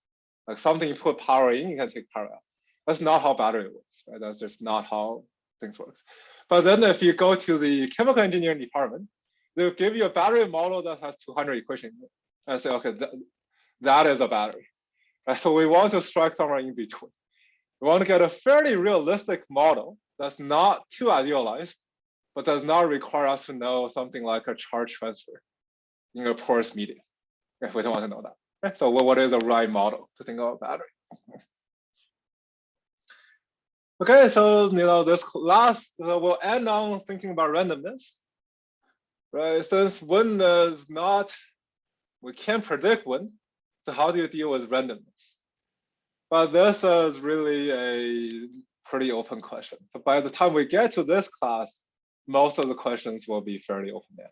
like something you put power in, you can take power out. That's not how battery works, right? That's just not how things works. But then if you go to the chemical engineering department, they'll give you a battery model that has 200 equations and say, okay, that is a battery. Right? So we want to strike somewhere in between. We want to get a fairly realistic model that's not too idealized, but does not require us to know something like a charge transfer in a porous medium. Okay, we don't want to know that. Okay, so what is the right model to think about battery? Okay, so this last we'll end on thinking about randomness, right? Since wind is not, we can't predict wind, so how do you deal with randomness? But this is really a pretty open question. So by the time we get to this class, most of the questions will be fairly open-ended.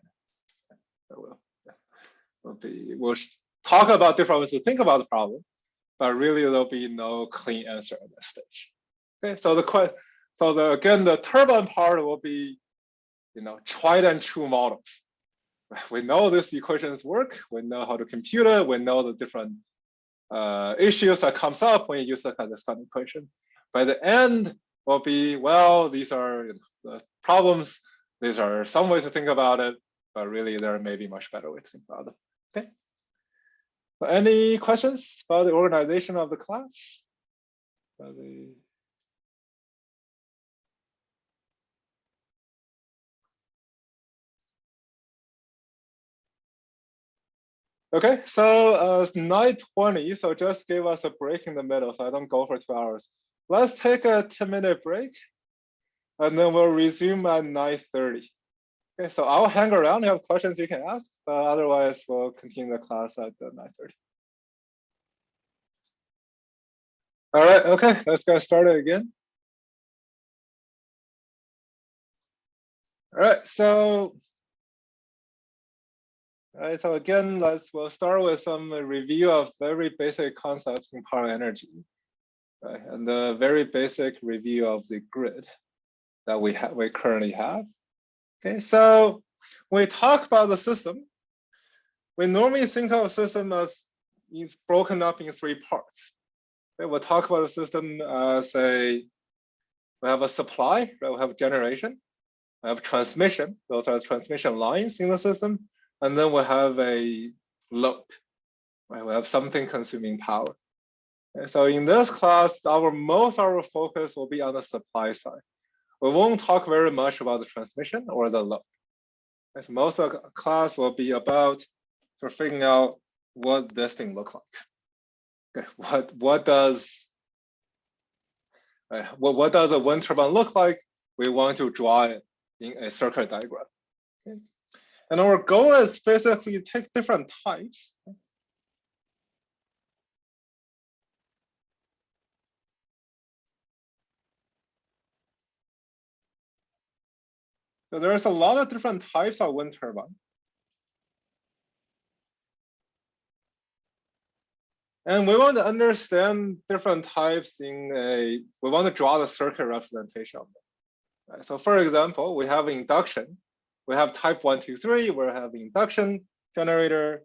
We'll talk about different ways to think about the problem, but really there'll be no clean answer at this stage. Okay, so again, the turbine part will be, tried and true models. We know these equations work. We know how to compute it. We know the different issues that comes up when you use this kind of equation. By the end will be, well, these are the problems. These are some ways to think about it, but really there may be much better ways to think about it. Okay. So any questions about the organization of the class? Okay, so it's 9:20, so just give us a break in the middle, so I don't go for 2 hours. Let's take a 10-minute break, and then we'll resume at 9:30. Okay, so I'll hang around. If you have questions, you can ask, but otherwise we'll continue the class at 9:30. All right, okay, let's get started again. All right, so again, we'll start with some review of very basic concepts in power energy, right? And the very basic review of the grid that we currently have. Okay, so when we talk about the system, we normally think of a system as broken up in 3 parts. Okay, we'll talk about the system as we have a supply, right? We have generation, we have transmission. Those are transmission lines in the system. And then we have a load, right? We have something consuming power. Okay, so in this class, most of our focus will be on the supply side. We won't talk very much about the transmission or the load. Okay, so most of the class will be about sort of figuring out what this thing looks like. Okay, what does a wind turbine look like? We want to draw it in a circuit diagram. Okay. And our goal is basically to take different types. So there's a lot of different types of wind turbine. And we want to understand different types we want to draw the circuit representation of them. Right? So for example, we have induction. We have type 1, 2, 3. We have induction generator.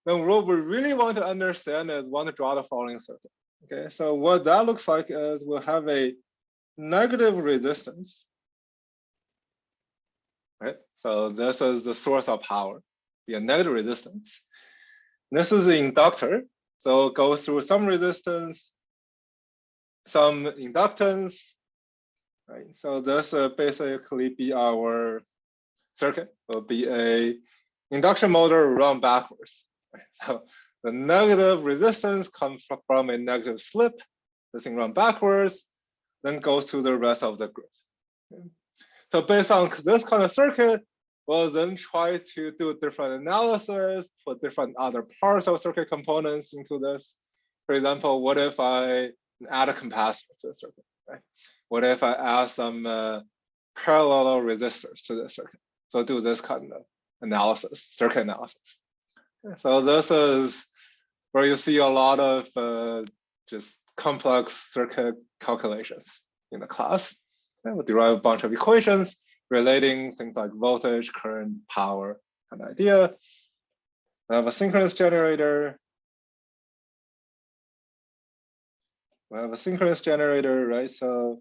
Then what we really want to understand is want to draw the following circuit. Okay, so what that looks like is we'll have a negative resistance. Right, so this is the source of power, be a negative resistance. This is the inductor, so it goes through some resistance, some inductance, right? So this basically be our circuit. Will be a induction motor run backwards. Right? So the negative resistance comes from a negative slip. This thing run backwards, then goes to the rest of the grid. Okay. So based on this kind of circuit, we'll then try to do different analysis, put different other parts of circuit components into this. For example, what if I add a capacitor to the circuit, right? What if I add some parallel resistors to the circuit? So do this kind of analysis, circuit analysis. So this is where you see a lot of just complex circuit calculations in the class. And we'll derive a bunch of equations relating things like voltage, current, power, kind of idea. We have a synchronous generator. We have a synchronous generator, right? So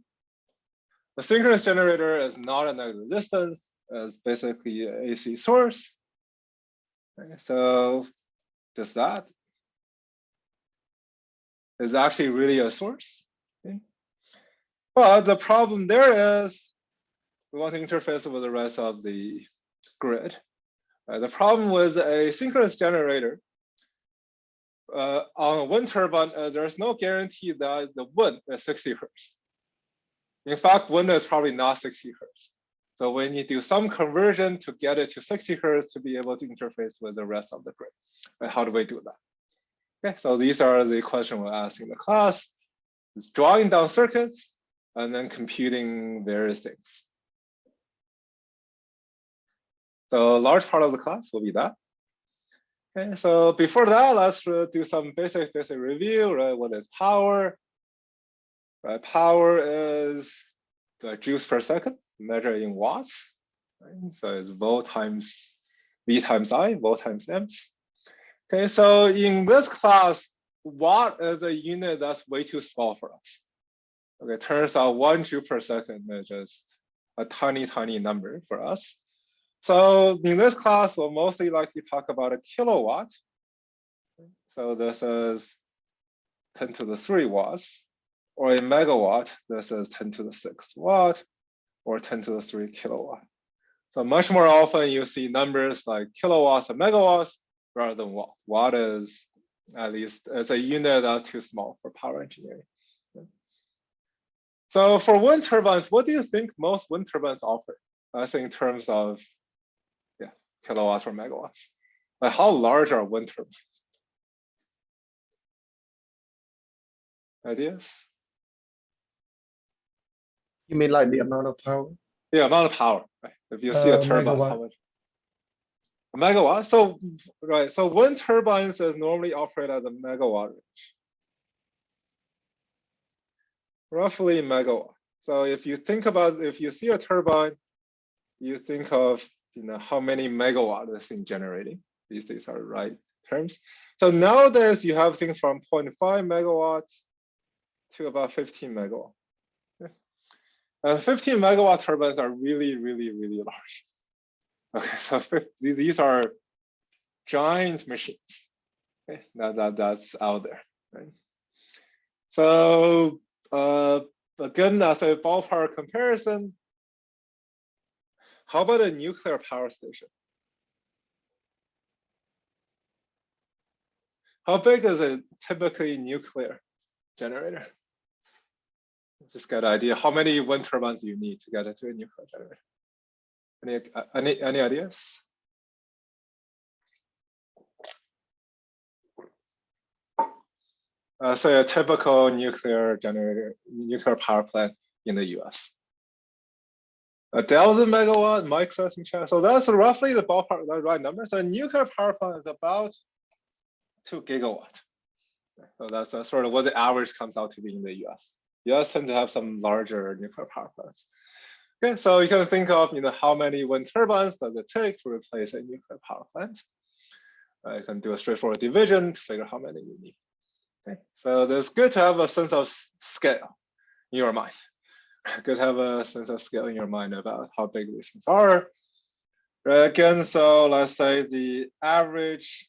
the synchronous generator is not a negative resistance, it's basically an AC source. Okay, so just that is actually really a source. Okay. But the problem there is we want to interface with the rest of the grid. The problem with a synchronous generator on a wind turbine, there's no guarantee that the wind is 60 Hertz. In fact, wind is probably not 60 Hertz. So we need to do some conversion to get it to 60 Hertz to be able to interface with the rest of the grid. And how do we do that? Okay, so these are the questions we're asking the class. It's drawing down circuits and then computing various things. So a large part of the class will be that. Okay, so before that, let's do some basic review, right? What is power? Right, power is the joules per second measured in watts. Right? So it's volt times V times I, volt times amps. Okay, so in this class, watt is a unit that's way too small for us. Okay, turns out 1 joule per second is just a tiny, tiny number for us. So in this class, we'll mostly likely talk about a kilowatt. So this is 10 to the 3 watts, or a megawatt, this is 10 to the 6 watt, or 10 to the 3 kilowatt. So much more often you see numbers like kilowatts and megawatts rather than watt. Watt is at least it's a unit that's too small for power engineering. So for wind turbines, what do you think most wind turbines offer? I think in terms of kilowatts or megawatts. Like how large are wind turbines? Ideas? You mean like the amount of power? The amount of power, right? If you see a turbine, Megawatt. how much? A megawatt. So right. So wind turbines is normally operate at a megawatt range. Roughly megawatt. So if you think about if you see a turbine, you think of how many megawatt this thing generating. These are right terms. So nowadays you have things from 0.5 megawatts to about 15 megawatt. 15 megawatt turbines are really, really, really large. Okay, so these are giant machines. Okay, that's out there, right? So again, as a ballpark comparison, how about a nuclear power station? How big is a typically nuclear generator? Just get an idea. How many wind turbines do you need to get it to a nuclear generator? Any ideas? So a typical nuclear generator, nuclear power plant in the US. 1,000 megawatt, Mike says in chat. So that's roughly the ballpark, the right number. So a nuclear power plant is about 2 gigawatt. So that's sort of what the average comes out to be in the US. US tend to have some larger nuclear power plants. Okay, so you can think of, how many wind turbines does it take to replace a nuclear power plant? You can do a straightforward division to figure how many you need. Okay, so it's good to have a sense of scale in your mind. Good to have a sense of scale in your mind about how big these things are. Again, so let's say the average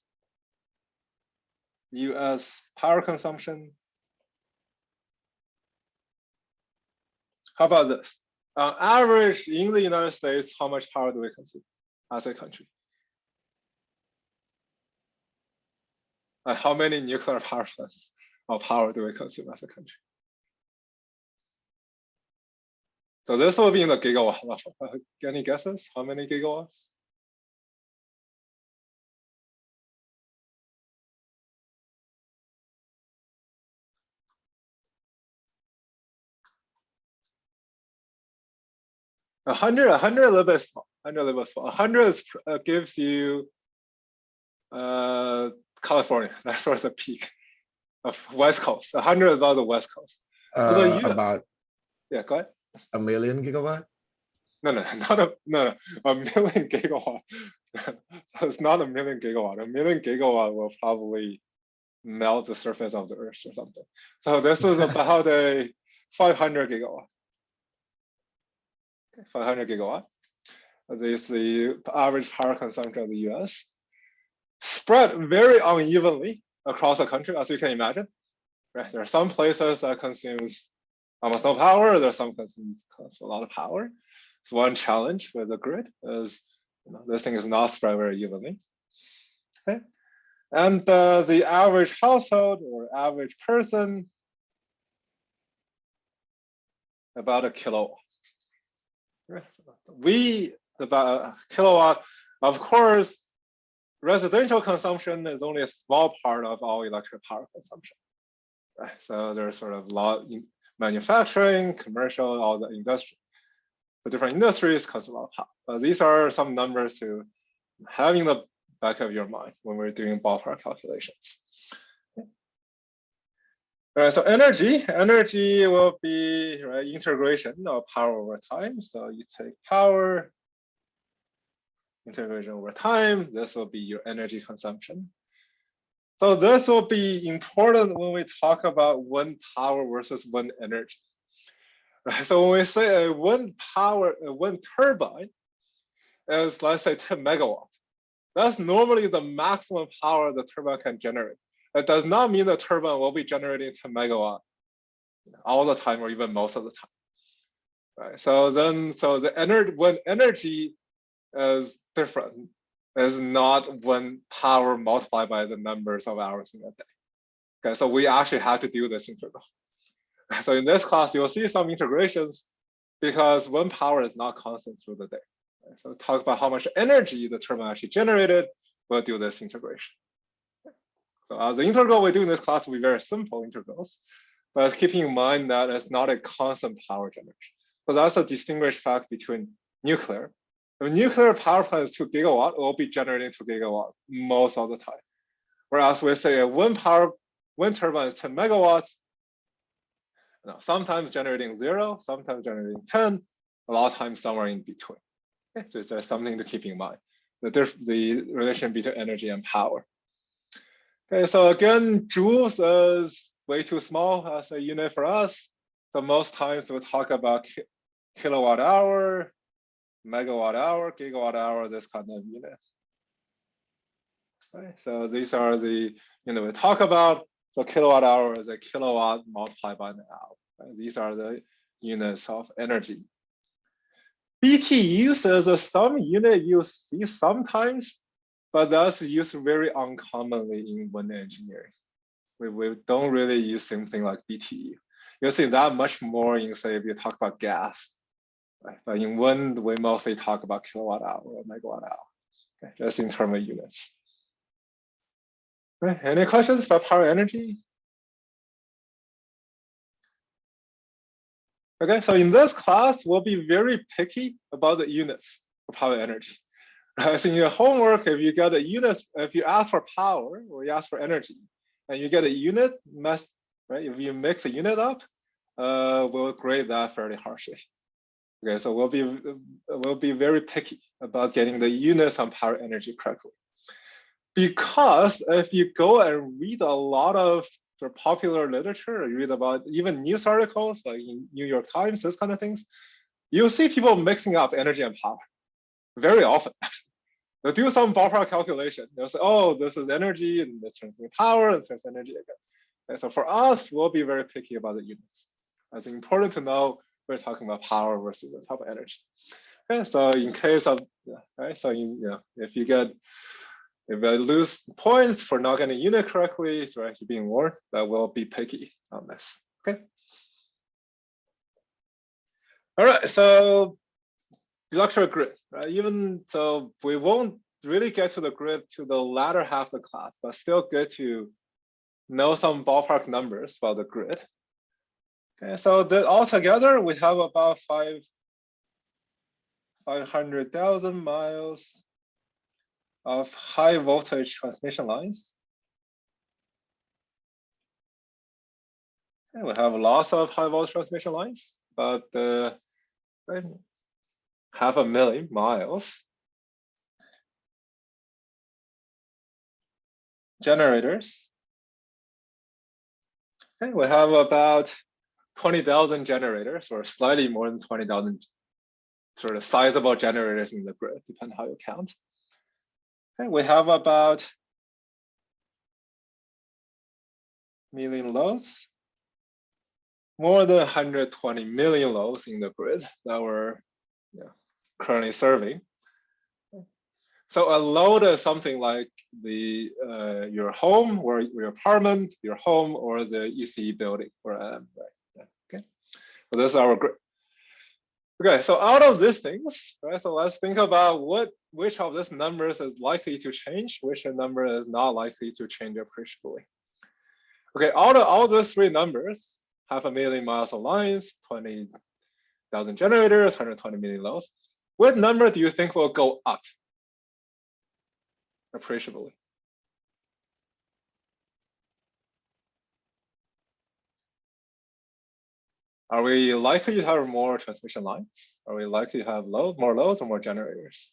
US power consumption. How about this? On average, in the United States, how much power do we consume as a country? How many nuclear power plants of power do we consume as a country? So this will be in the gigawatt level. Any guesses? How many gigawatts? A hundred a little bit small. 100 gives you California. That's sort of the peak of West Coast. 100 about the West Coast. About Yeah, go ahead. 1 million gigawatt. No, not no, 1 million gigawatt. It's not 1 million gigawatt. 1 million gigawatt will probably melt the surface of the Earth or something. So this is about a 500 gigawatt. 500 gigawatt. This is the average power consumption of the US. Spread very unevenly across the country, as you can imagine. Right? There are some places that consumes almost no power. There are some consumes a lot of power. So one challenge with the grid is this thing is not spread very evenly. Okay. And the average household or average person, about a kilowatt. About a kilowatt. Of course, residential consumption is only a small part of all electric power consumption. Right? So there's sort of a lot in manufacturing, commercial, all the industry. The different industries consume a lot of power. But these are some numbers to have in the back of your mind when we're doing ballpark calculations. Okay. All right, so energy will be integration of power over time. So you take power, integration over time, this will be your energy consumption. So this will be important when we talk about wind power versus wind energy. Right? So when we say a wind turbine is, let's say, 10 megawatts, that's normally the maximum power the turbine can generate. That does not mean the turbine will be generating 10 megawatt all the time or even most of the time. Right? So when energy is different, is not when power multiplied by the numbers of hours in a day. Okay, so we actually have to do this integral. So in this class, you'll see some integrations because wind power is not constant through the day. Okay, so talk about how much energy the turbine actually generated, we'll do this integration. Okay. So the integral we do in this class will be very simple integrals, but keeping in mind that it's not a constant power generation. So that's a distinguished fact between nuclear. If nuclear power plant is 2 gigawatt, it will be generating 2 gigawatt most of the time. Whereas we say a wind turbine is 10 megawatts, sometimes generating 0, sometimes generating 10, a lot of times somewhere in between. Okay, so there's something to keep in mind, the relation between energy and power. Okay, so again, joules is way too small as a unit for us. So most times we'll talk about kilowatt hour, megawatt hour, gigawatt hour, this kind of unit. Right, so these are the we talk about. So kilowatt hour is a kilowatt multiplied by an hour. Right? These are the units of energy. BTUs is some unit you see sometimes, but that's used very uncommonly in wind engineering. We don't really use something like BTU. You'll see that much more in, say, if you talk about gas. Right? But in wind, we mostly talk about kilowatt hour or megawatt hour. Okay? Just in terms of units. Right. Any questions about power energy? Okay, so in this class, we'll be very picky about the units of power energy. Right? So in your homework, if you get a unit, if you ask for power or you ask for energy, and you get a unit mess, right? If you mix a unit up, we'll grade that fairly harshly. Okay, so we'll be very picky about getting the units on power energy correctly. Because if you go and read a lot of sort of popular literature, you read about even news articles like in New York Times, this kind of things, you'll see people mixing up energy and power very often. They'll do some ballpark calculation. They'll say, oh, this is energy and this turns into power and turns energy again. Okay, so for us, we'll be very picky about the units. It's important to know we're talking about power versus the type of energy. Okay, so in case of, right, so if I lose points for not getting unit correctly, so actually being warned that we'll be picky on this. Okay. All right, so electrical grid, right? Even so, we won't really get to the grid to the latter half of the class, but still good to know some ballpark numbers about the grid. Okay, so altogether we have about 500,000 miles of high voltage transmission lines. And we have lots of high voltage transmission lines, but right, 500,000 miles. Generators. Okay, we have about 20,000 generators, or slightly more than 20,000 sort of sizable generators in the grid, depending how you count. Okay, we have about million loads, more than 120 million loads in the grid that we're currently serving. So a load is something like the your home or your apartment, your home, or the ECE building, or right? Okay, so this is our grid. Okay, so out of these things, right? So let's think about which of these numbers is likely to change, which number is not likely to change appreciably. Okay, out of all those three numbers, 500,000 miles of lines, 20,000 generators, 120 million loads, what number do you think will go up appreciably? Are we likely to have more transmission lines? Are we likely to have more loads or more generators?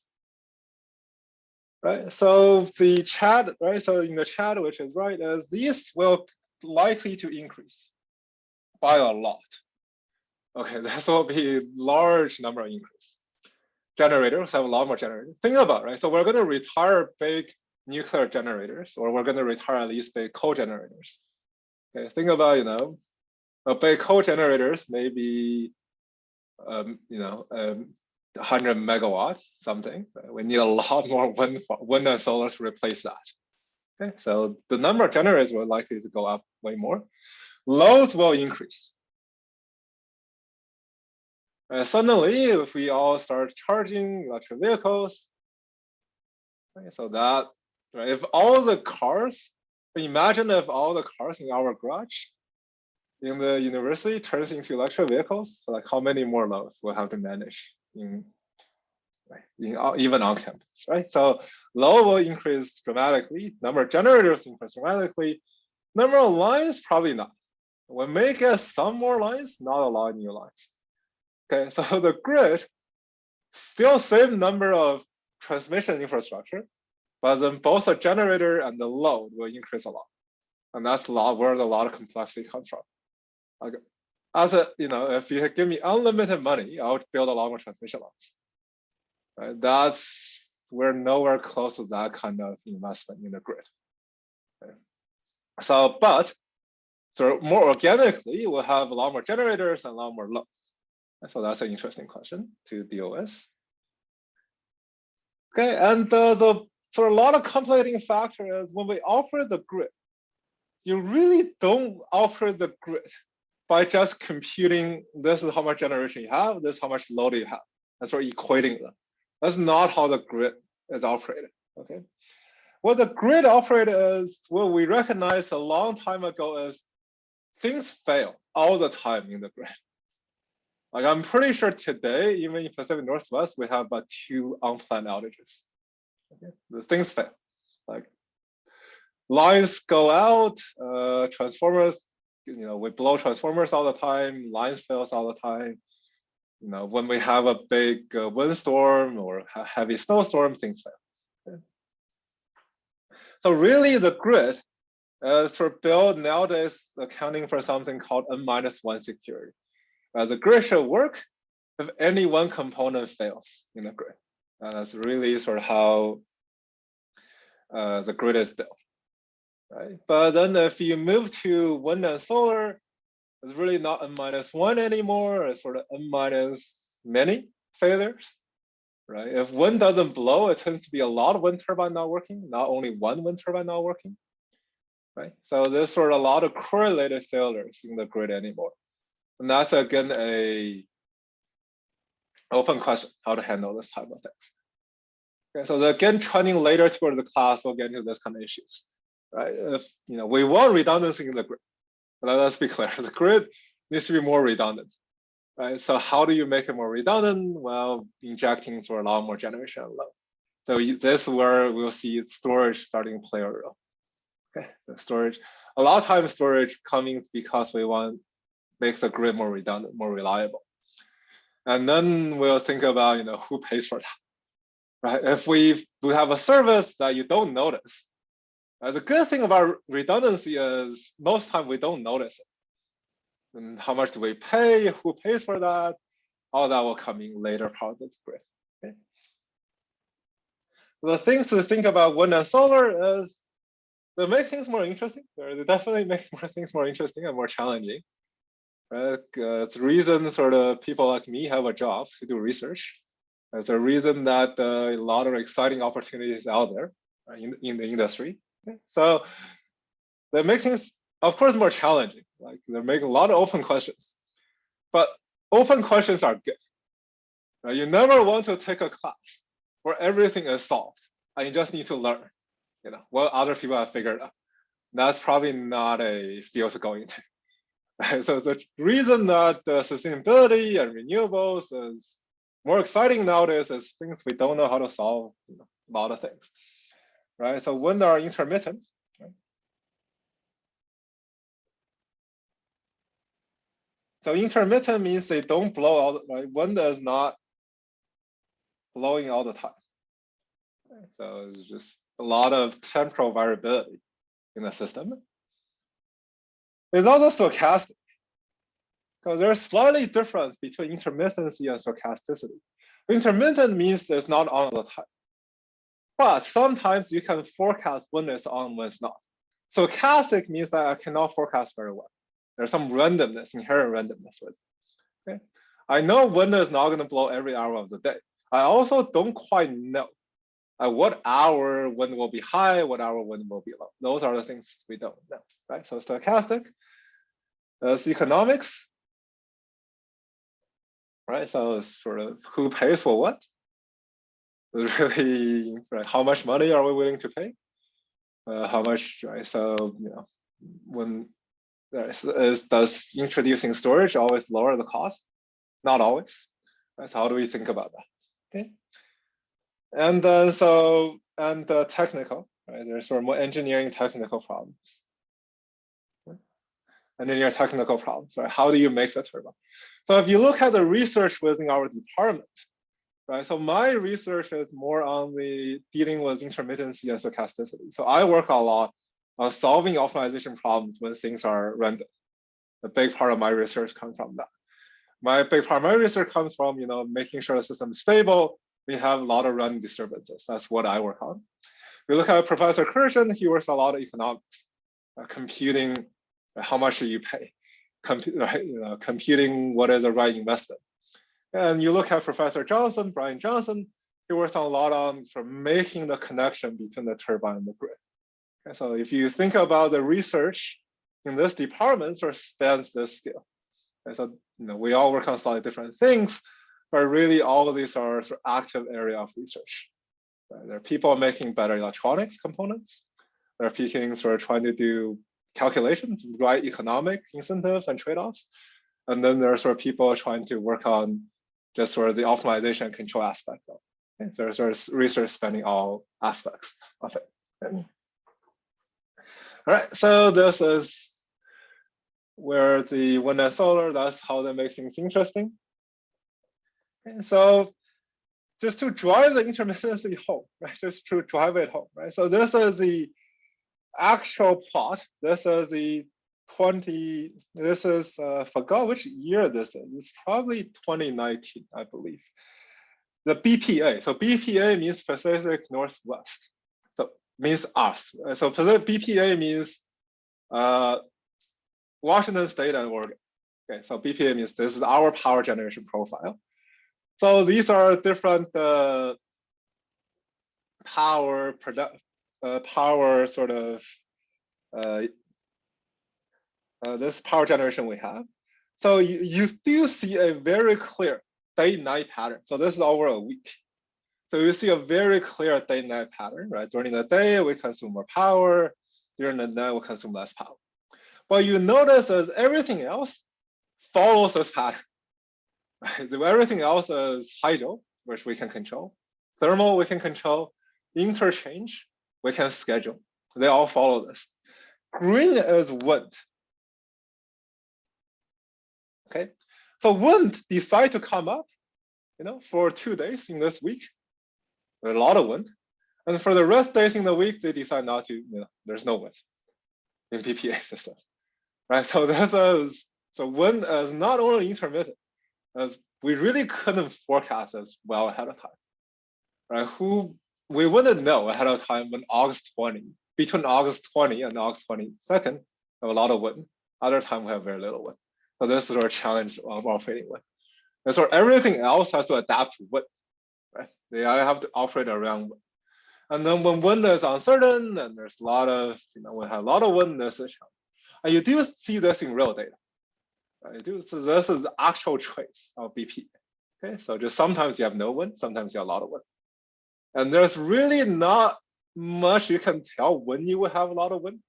Right, so the chat, right? So in the chat, which is right, is these will likely to increase by a lot. Okay, this will be large number of increase. Generators have a lot more generators. Think about, right? So we're going to retire big nuclear generators, or we're going to retire at least big coal generators. Okay, think about, a big coal generators maybe 100 megawatt something. We need a lot more wind and solar to replace that. Okay, so the number of generators will likely to go up way more. Loads will increase. Suddenly, if we all start charging electric vehicles, right, so that, right, if all the cars, imagine if all the cars in our garage in the university turns into electric vehicles, like how many more loads we'll have to manage even on campus, right? So load will increase dramatically, number of generators increase dramatically, number of lines, probably not. We may get some more lines, not a lot of new lines. Okay, so the grid, still same number of transmission infrastructure, but then both the generator and the load will increase a lot. And that's where a lot of complexity comes from. Okay. As a, if you give me unlimited money, I would build a lot more transmission lines. Right? We're nowhere close to that kind of investment in the grid. Okay. So more organically, we'll have a lot more generators and a lot more loads. So that's an interesting question to deal with. Okay, and the a lot of complicating factor is when we offer the grid, you really don't offer the grid by just computing this is how much generation you have, this is how much load you have, and sort of equating them. That's not how the grid is operated. Okay, what the grid operated is, what we recognized a long time ago is things fail all the time in the grid. Like I'm pretty sure today, even in Pacific Northwest, we have about 2 unplanned outages. Okay, the things fail. Like lines go out, transformers, we blow transformers all the time, lines fails all the time. When we have a big windstorm or heavy snowstorm, things fail. Okay. So really the grid is for build nowadays accounting for something called N-1 security. The grid should work if any one component fails in the grid. That's really sort of how the grid is built. Right? But then if you move to wind and solar, it's really not N-1 anymore. It's sort of N-many failures, right? If wind doesn't blow, it tends to be a lot of wind turbine not working, not only one wind turbine not working, right? So there's sort of a lot of correlated failures in the grid anymore. And that's again a open question, how to handle this type of things. Okay, so again, trending later toward the class, we'll get into this kind of issues, right? If we want redundancy in the grid, but let's be clear, the grid needs to be more redundant, right? So how do you make it more redundant? Well, injecting sort of a lot more generation load. So this is where we'll see storage starting to play a role. Okay, so storage, a lot of times storage comes because we want to make the grid more redundant, more reliable. And then we'll think about who pays for that. Right? If we have a service that you don't notice, the good thing about redundancy is most time we don't notice it. And how much do we pay? Who pays for that? All that will come in later part of the grid. Okay. The things to think about wind and solar is they make things more interesting. They definitely make things more interesting and more challenging. Right? It's the reason sort of people like me have a job to do research. There's a reason that a lot of exciting opportunities out there in the industry. Okay. So they make things, of course, more challenging. Like they make a lot of open questions, but open questions are good. Right? You never want to take a class where everything is solved and you just need to learn, what other people have figured out. That's probably not a field to go into. Right? So the reason that sustainability and renewables is more exciting nowadays is things we don't know how to solve, a lot of things, right? So wind are intermittent, right? So intermittent means they don't blow all, right? Wind is not blowing all the time. Right? So it's just a lot of temporal variability in the system. It's also stochastic. because there's slightly difference between intermittency and stochasticity. Intermittent means there's not on all the time. But sometimes you can forecast when it's on, when it's not. Stochastic means that I cannot forecast very well. There's some randomness, inherent randomness with it. Okay? I know wind is not going to blow every hour of the day. I also don't quite know at what hour wind will be high, what hour wind will be low. Those are the things we don't know, right? So stochastic, it's economics, right? So it's sort of who pays for what. It's really, right, how much money are we willing to pay? How much, right? So, when does introducing storage always lower the cost? Not always. Right? So how do we think about that? Okay. And then technical, right? There's sort of more engineering technical problems. Engineering technical problems, right? How do you make the turbine? So if you look at the research within our department, right? So my research is more on the dealing with intermittency and stochasticity. So I work a lot on solving optimization problems when things are random. A big part of my research comes from that. My big part of my research comes from, making sure the system is stable. We have a lot of random disturbances. That's what I work on. We look at Professor Kershin, he works a lot of economics, computing how much do you pay, computing what is the right investment. And you look at Professor Johnson, Brian Johnson, he works a lot on making the connection between the turbine and the grid. Okay, so if you think about the research in this department, sort of spans this scale. Okay, so we all work on slightly different things, but really all of these are sort of active area of research. Right? There are people making better electronics components. There are people sort of trying to do calculations, right economic incentives and trade-offs. And then there's sort of people trying to work on just sort of the optimization and control aspect of it. Okay? So there's sort of research spanning all aspects of it. Okay? All right, so this is where the wind and solar, that's how they make things interesting. And so just to drive the intermittency home, right? Just to drive it home, right? So this is the actual plot. This is the 20, this is, forgot which year this is. It's probably 2019, I believe. The BPA, so BPA means Pacific Northwest. So means us. So BPA means Washington State and Oregon. Okay, so BPA means this is our power generation profile. So these are different power sort of this power generation we have. So you still see a very clear day-night pattern. So this is over a week. So you see a very clear day-night pattern, right? During the day, we consume more power. During the night, we consume less power. But you notice as everything else follows this pattern. Right? So everything else is hydro, which we can control. Thermal, we can control. Interchange, we can schedule. They all follow this. Green is wind. Okay, so wind decide to come up, for 2 days in this week. There's a lot of wind, and for the rest days in the week, they decide not to. There's no wind in PPA system, right? So wind is not only intermittent, as we really couldn't forecast as well ahead of time, right? We wouldn't know ahead of time when between August 20 and August 22nd, we have a lot of wind. Other time we have very little wind. So this is our challenge of operating wind. And so everything else has to adapt to wind, right? They have to operate around wind. And then when wind is uncertain, and there's a lot of, we have a lot of wind, this is challenge. And you do see this in real data. Right? So this is the actual trace of BP. Okay, so just sometimes you have no wind, sometimes you have a lot of wind. And there's really not much you can tell when you will have a lot of wind.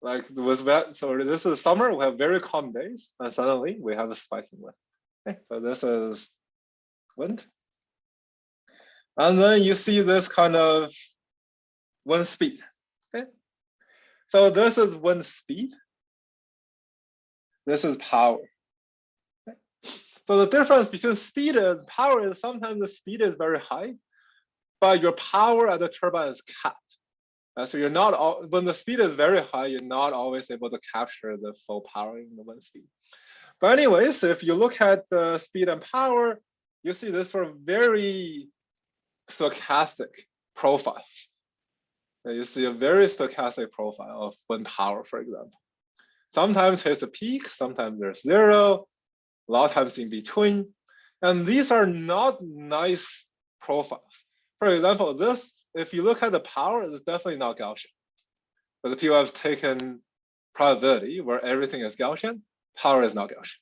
Like with that, so this is summer, we have very calm days, and suddenly we have a spike in wind. Okay, so this is wind. And then you see this kind of wind speed. Okay, so this is wind speed. This is power. Okay? So the difference between speed and power is sometimes the speed is very high, but your power at the turbine is capped. So you're not, when the speed is very high, you're not always able to capture the full power in the wind speed. But anyways, if you look at the speed and power, you see this sort of very stochastic profiles. And you see a very stochastic profile of wind power, for example. Sometimes hits a peak, sometimes there's zero, a lot of times in between. And these are not nice profiles. For example, this, if you look at the power, it's definitely not Gaussian. But the people have taken probability where everything is Gaussian, power is not Gaussian.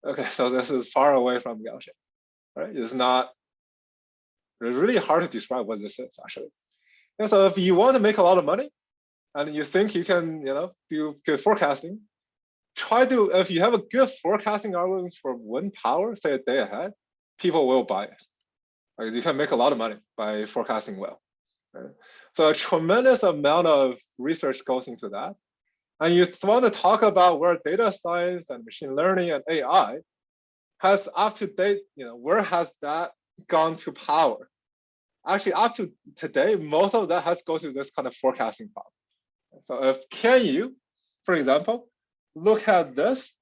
Okay, so this is far away from Gaussian, right? It's really hard to describe what this is actually. And so if you want to make a lot of money and you think you can, do good forecasting, if you have a good forecasting algorithm for wind power, say a day ahead, people will buy it. Like you can make a lot of money by forecasting well. Right? So a tremendous amount of research goes into that. And you want to talk about where data science and machine learning and AI has up to date, where has that gone to power? Actually, up to today, most of that has gone to this kind of forecasting problem. So can you, for example, look at this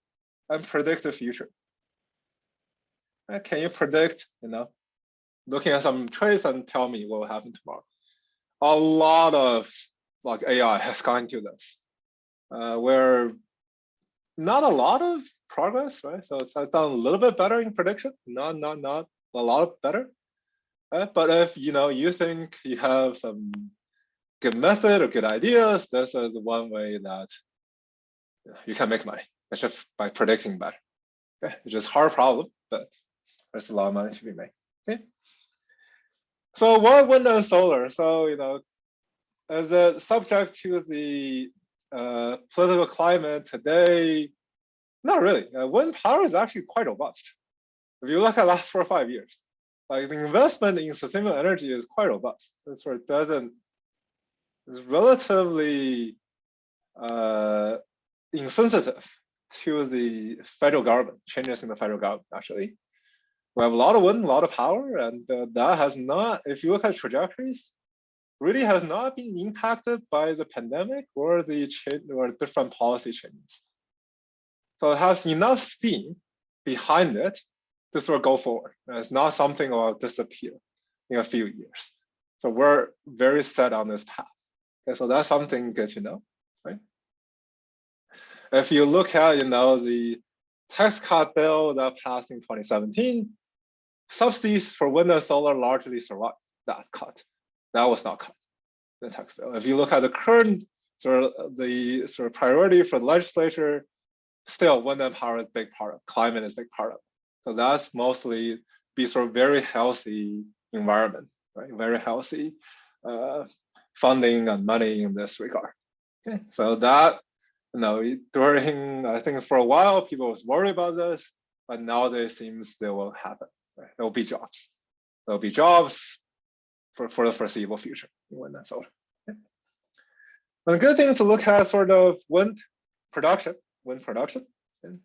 and predict the future? Can you predict, looking at some trace and tell me what will happen tomorrow? A lot of AI has gone into this, where not a lot of progress, right? So it's done a little bit better in prediction, not a lot better. But if you think you have some good method or good ideas, this is one way that you can make money. It's just by predicting better. Okay, it's just a hard problem, but there's a lot of money to be made. Okay. So why wind and solar? So as a subject to the political climate today, Not really. Wind power is actually quite robust. If you look at last 4 or 5 years, like the investment in sustainable energy is quite robust. That's where it doesn't, it's relatively insensitive to the federal government, changes in the federal government, actually. We have a lot of wind, a lot of power, and that has not, if you look at trajectories, really has not been impacted by the pandemic or the change or different policy changes. So it has enough steam behind it to sort of go forward. And it's not something that will disappear in a few years. So we're very set on this path. Okay, so that's something good to know, right? If you look at, the tax cut bill that passed in 2017, subsidies for wind and solar largely survived that cut. That was not cut in the tax bill. If you look at the current the priority for the legislature, still wind and power is a big part of, climate is a big part of. So that's mostly be sort of very healthy environment, right? Very healthy funding and money in this regard. Okay, so that, during, I think for a while, people was worried about this, but now it seems they will happen. Right? There will be jobs. There will be jobs for the foreseeable future in wind and solar. Okay. And the good thing to look at sort of wind production. Okay.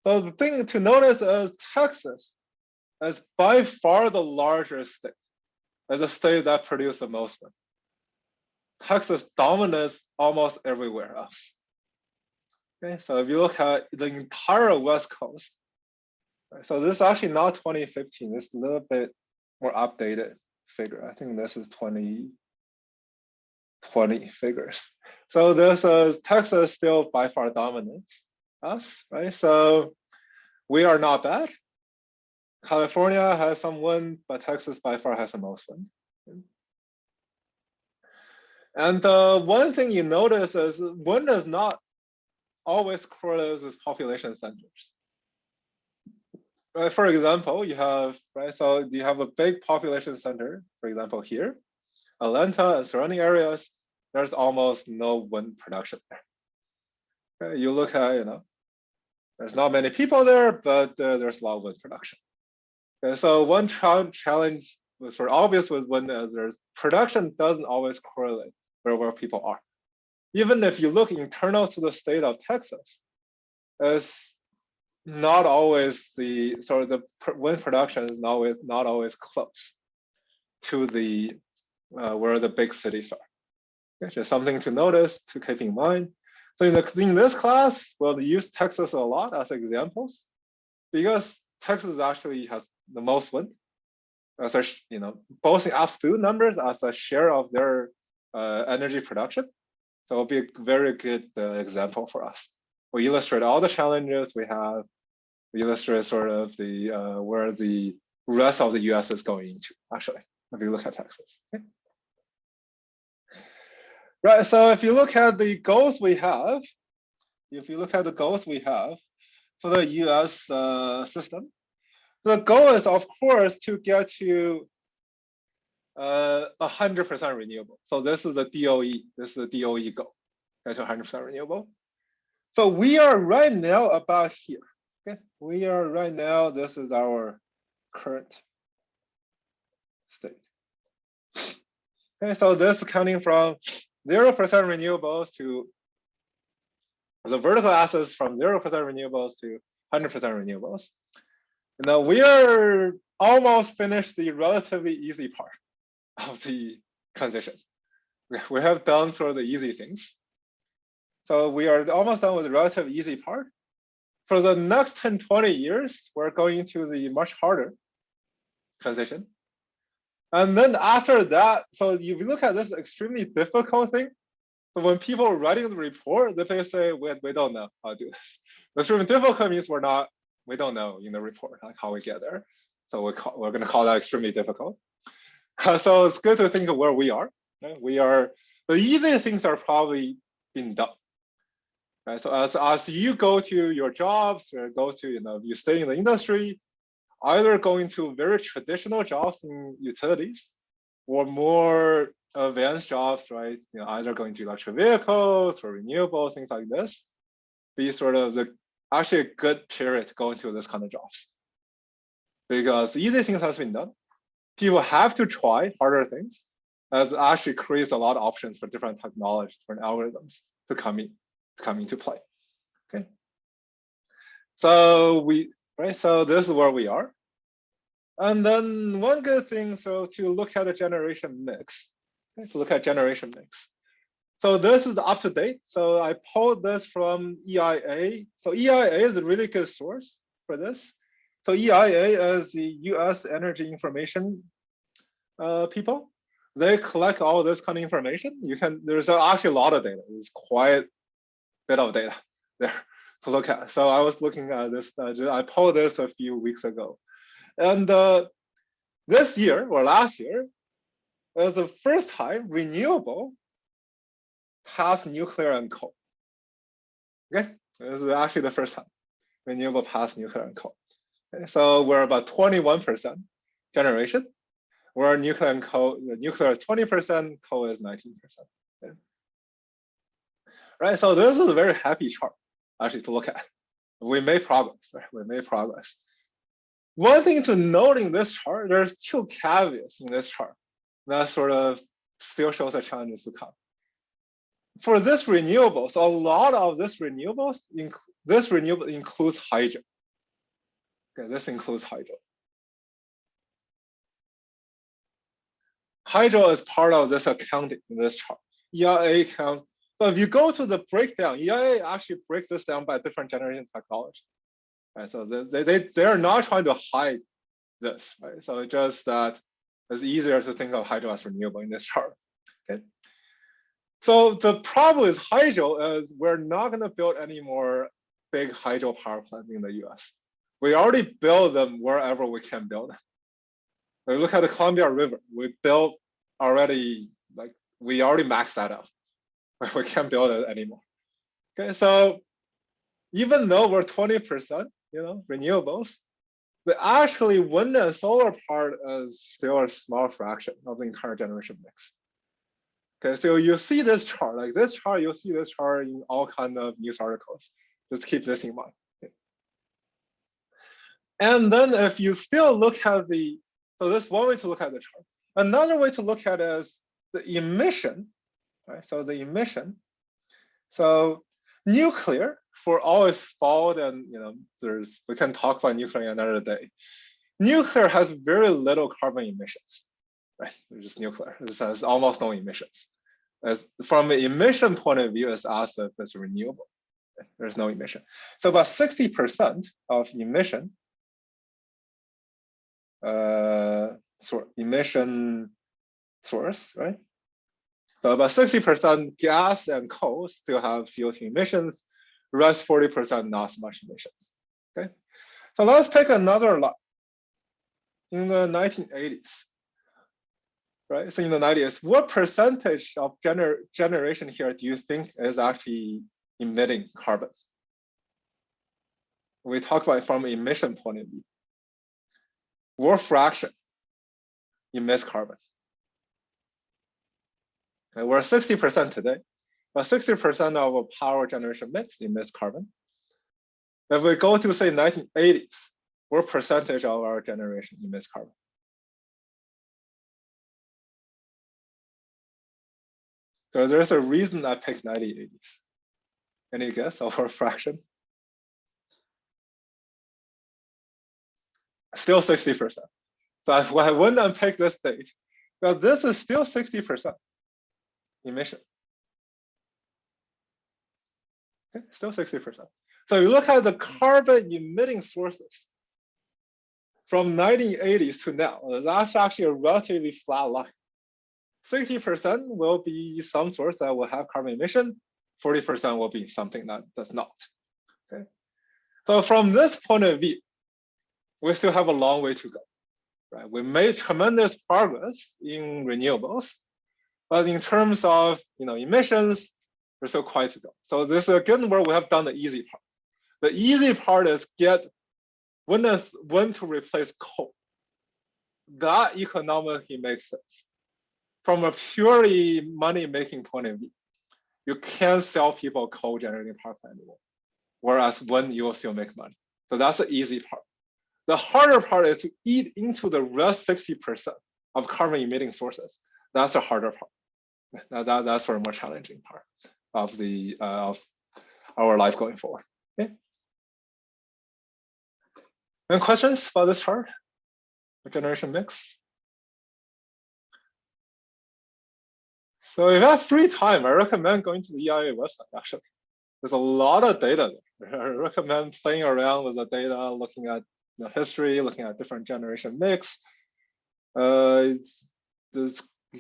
So the thing to notice is Texas is by far the largest state, as a state that produces the most wind. Texas dominates almost everywhere else. Okay, so if you look at the entire West Coast, right, so this is actually not 2015, this is a little bit more updated figure. I think this is 2020 figures. So this is Texas still by far dominates us, right? So we are not bad. California has some wind, but Texas by far has the most wind. And one thing you notice is wind is not always correlated with population centers. Right, for example, you have, right, so you have a big population center, for example, here, Atlanta and surrounding areas, there's almost no wind production there. Okay, you look at, there's not many people there, but there's a lot of wind production. Okay, so one challenge was for obvious with wind is there's production doesn't always correlate where people are. Even if you look internal to the state of Texas, it's not always the wind production is not always close to the where the big cities are. Okay, just something to notice, to keep in mind. So in this class, we'll use Texas a lot as examples because Texas actually has the most wind, as both in absolute numbers as a share of their energy production. So it'll be a very good example for us. We illustrate all the challenges we have. We illustrate sort of the where the rest of the US is going into, actually, if you look at Texas. Okay. Right, so if you look at the goals we have, for the US system, the goal is, of course, to get to 100% renewable. So this is the DOE goal, get to 100% renewable. So we are right now about here. Okay, we are right now, this is our current state. Okay, so this is counting from 0% renewables to the vertical axis from 0% renewables to 100% renewables. Now we are almost finished the relatively easy part of the transition. We have done sort of the easy things. So we are almost done with the relatively easy part. For the next 10, 20 years, we're going to the much harder transition. And then after that, so if you look at this extremely difficult thing, so when people are writing the report, they say, we don't know how to do this. Extremely difficult means we don't know in the report, like how we get there. So we're gonna call that extremely difficult. So it's good to think of where we are. Right? The easy things are probably being done. Right? So as you go to your jobs, or go to, you stay in the industry, either going to very traditional jobs in utilities or more advanced jobs, right? Either going to electric vehicles or renewable, things like this. be sort of actually a good period to go into this kind of jobs. Because easy things has been done. People have to try harder things. That actually creates a lot of options for different technologies, different algorithms to come into play. Okay. So so this is where we are. And then one good thing, so to look at the generation mix, okay, to look at generation mix. So this is up to date. So I pulled this from EIA. So EIA is a really good source for this. So EIA is the US Energy Information people. They collect all this kind of information. There's actually a lot of data. There's quite a bit of data there to look at. So I was looking at this, I pulled this a few weeks ago. And this year or last year was the first time renewable passed nuclear and coal. Okay, this is actually the first time renewable passed nuclear and coal. Okay? So we're about 21% generation, where nuclear and coal, nuclear is 20%, coal is 19%. Okay? Right, so this is a very happy chart actually to look at. We made progress, right? We made progress. One thing to note in this chart, there's two caveats in this chart that sort of still shows the challenges to come. For this renewables, a lot of this renewable includes hydro. Okay, this includes hydro. Hydro is part of this accounting in this chart. EIA account. So if you go to the breakdown, EIA actually breaks this down by different generation technology. Right, so they're not trying to hide this, right? So it's just that it's easier to think of hydro as renewable in this chart. Okay. So the problem is hydro is we're not going to build any more big hydro power plants in the US. We already build them wherever we can build them. When we look at the Columbia River, we built already, like we already maxed that out. We can't build it anymore. Okay, so even though we're 20%, renewables, the actually wind and solar part is still a small fraction of the entire generation mix. Okay, so you see this chart, like this chart, you'll see this chart in all kinds of news articles. Just keep this in mind. Okay. And then if you still look at so this is one way to look at the chart. Another way to look at it is the emission, right? So the emission. So nuclear, for all its fault, and we can talk about nuclear another day. Nuclear has very little carbon emissions, right? It's just nuclear. It has almost no emissions. As from an emission point of view, it's as if it's renewable. Okay? There's no emission. So about 60% of emission, emission source, right? So about 60% gas and coal still have CO2 emissions. Rest 40% not so much emissions. Okay, so let's pick another line. In the 1980s, right? So in the 90s, what percentage of generation here do you think is actually emitting carbon? We talk about it from an emission point of view. What fraction emits carbon? And we're 60% today. But 60% of our power generation mix emits carbon. If we go to say 1980s, what percentage of our generation emits carbon? So there's a reason I picked 1980s. Any guess of our fraction? Still 60%. So I wouldn't unpick this date, but this is still 60% emission. Okay, still 60%. So you look at the carbon emitting sources from 1980s to now, that's actually a relatively flat line. 60% will be some source that will have carbon emission, 40% will be something that does not. Okay. So from this point of view, we still have a long way to go. Right? We made tremendous progress in renewables, but in terms of emissions, there's still quite to go. So this is again where we have done the easy part. The easy part is get wind to replace coal. That economically makes sense. From a purely money-making point of view, you can't sell people coal generating power plant anymore. whereas wind, you will still make money. So that's the easy part. The harder part is to eat into the rest 60% of carbon emitting sources. That's the harder part. That's sort of more challenging part of the of our life going forward. Okay. Any questions about this chart? The generation mix. So if you have free time, I recommend going to the EIA website. Actually, there's a lot of data there. I recommend playing around with the data, looking at the history, looking at different generation mix. You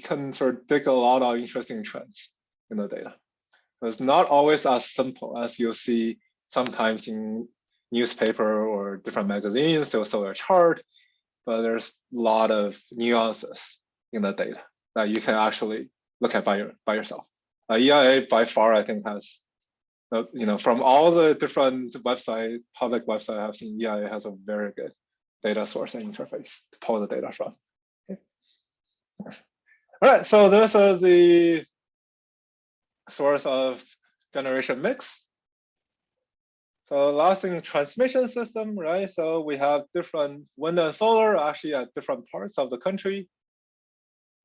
can sort of dig a lot of interesting trends in the data. It's not always as simple as you'll see sometimes in newspaper or different magazines. They'll show a chart, but there's a lot of nuances in the data that you can actually look at by yourself. EIA by far, I think, has, from all the different websites, public websites I've seen, EIA has a very good data source and interface to pull the data from. Okay. All right, so this is the source of generation mix. So last thing, transmission system, right? So we have different wind and solar actually at different parts of the country.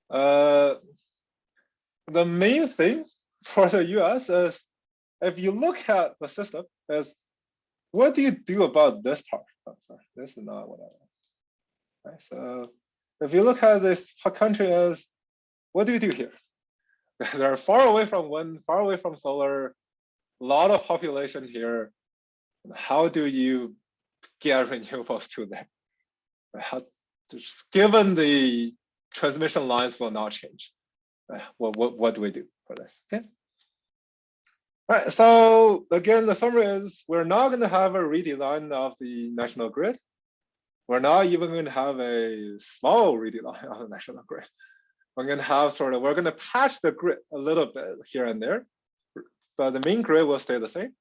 The main thing for the US is, if you look at the system, is what do you do about this part? Oh, sorry, this is not what I want. Right, so if you look at this country as, what do you do here? They're far away from wind, far away from solar, a lot of population here. How do you get renewables to them? Given the transmission lines will not change, what do we do for this? Okay. All right, so again, the summary is we're not going to have a redesign of the national grid. We're not even going to have a small redesign of the national grid. We're going to have we're going to patch the grid a little bit here and there, but the main grid will stay the same.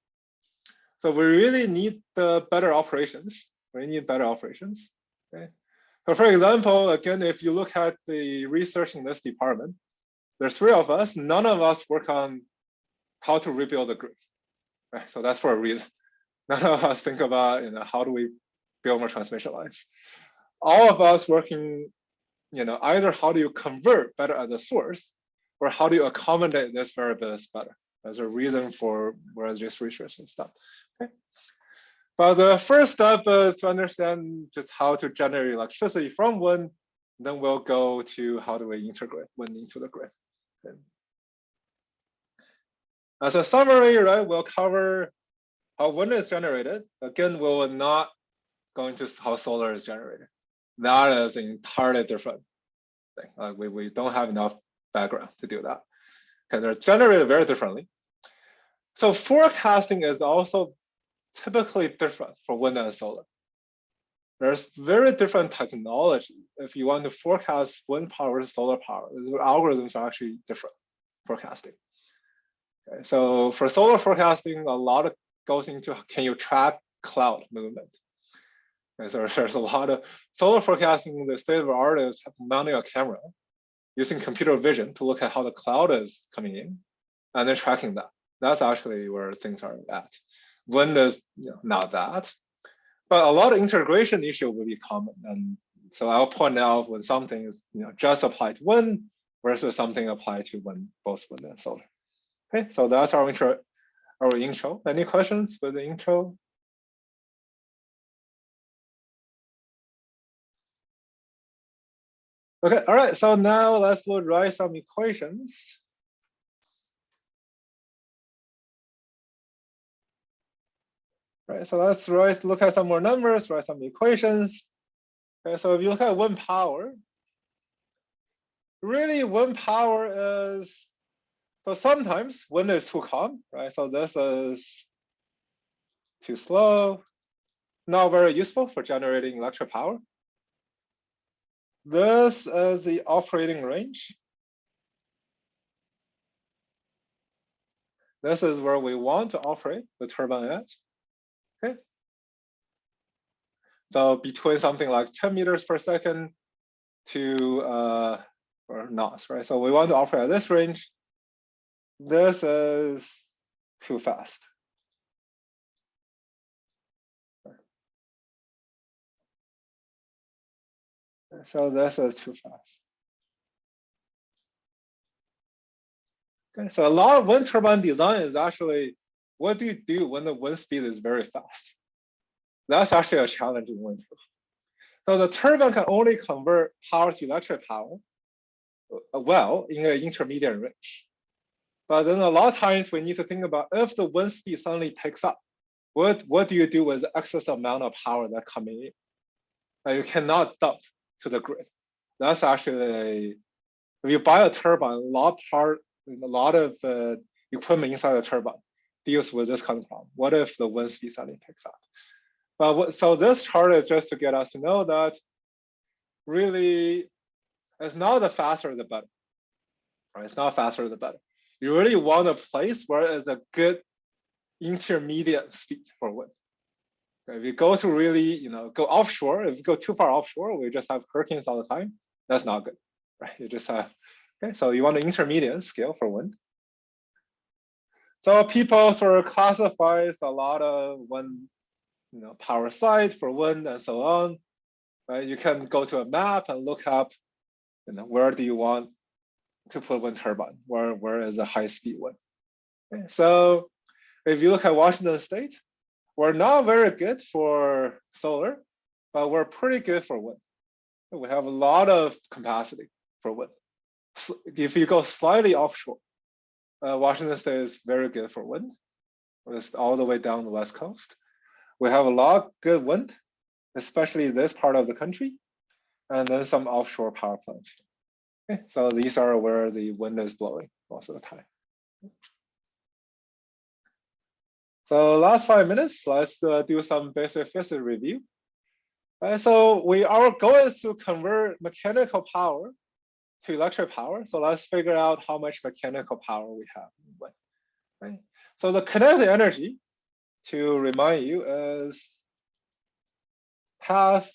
So we really need better operations. We need better operations. Okay. So for example, again, if you look at the research in this department, there's 3 of us. None of us work on how to rebuild the grid. Right. So that's for a reason. None of us think about how do we build more transmission lines. All of us working, either how do you convert better at the source, or how do you accommodate this variables better? There's a reason for where this research is done. Okay. But the first step is to understand just how to generate electricity from wind. Then we'll go to how do we integrate wind into the grid. Okay. As a summary, right, we'll cover how wind is generated. Again, we will not go into how solar is generated. That is an entirely different thing. We don't have enough background to do that. Okay, they're generated very differently. So forecasting is also typically different for wind and solar. There's very different technology. If you want to forecast wind power, solar power, the algorithms are actually different forecasting. Okay, so for solar forecasting, a lot of goes into, can you track cloud movement? Okay, so there's a lot of solar forecasting. The state of the art is mounting a camera using computer vision to look at how the cloud is coming in and then tracking that. That's actually where things are at. Wind is not that, but a lot of integration issue will be common. And so I'll point out when something is just applied to wind versus something applied to both wind and solar. Okay, so that's our intro. Any questions with the intro? Okay, all right, so now let's write some equations. Right, so let's look at some more numbers, write some equations. Okay, so if you look at wind power, really wind power is, so sometimes wind is too calm, right? So this is too slow, not very useful for generating electric power. This is the operating range. This is where we want to operate the turbine at. Okay. So between something like 10 meters per second to or knots, right? So we want to operate at this range. This is too fast. So this is too fast. Okay, so a lot of wind turbine design is actually, what do you do when the wind speed is very fast? That's actually a challenging wind turbine. So the turbine can only convert power to electric power well in an intermediate range. But then a lot of times we need to think about if the wind speed suddenly picks up, what do you do with the excess amount of power that coming in? That you cannot dump to the grid. That's actually if you buy a turbine, a lot of equipment inside the turbine deals with this kind of problem. What if the wind speed suddenly picks up? But so this chart is just to get us to know that really it's not the faster the better. Right? It's not faster the better. You really want a place where it's a good intermediate speed for wind. If you go to really, go offshore, if you go too far offshore, we just have hurricanes all the time. That's not good, right? You just have, okay, so you want an intermediate scale for wind. So people sort of classifies a lot of wind, power sites for wind and so on. Right? You can go to a map and look up, where do you want to put wind turbine? Where is a high speed wind? Okay, so if you look at Washington State, we're not very good for solar, but we're pretty good for wind. We have a lot of capacity for wind. If you go slightly offshore, Washington State is very good for wind. It's all the way down the West Coast. We have a lot of good wind, especially this part of the country, and then some offshore power plants. Okay, so these are where the wind is blowing most of the time. So last 5 minutes, let's do some basic physics review. So our goal is to convert mechanical power to electric power. So let's figure out how much mechanical power we have. Right? So the kinetic energy, to remind you, is half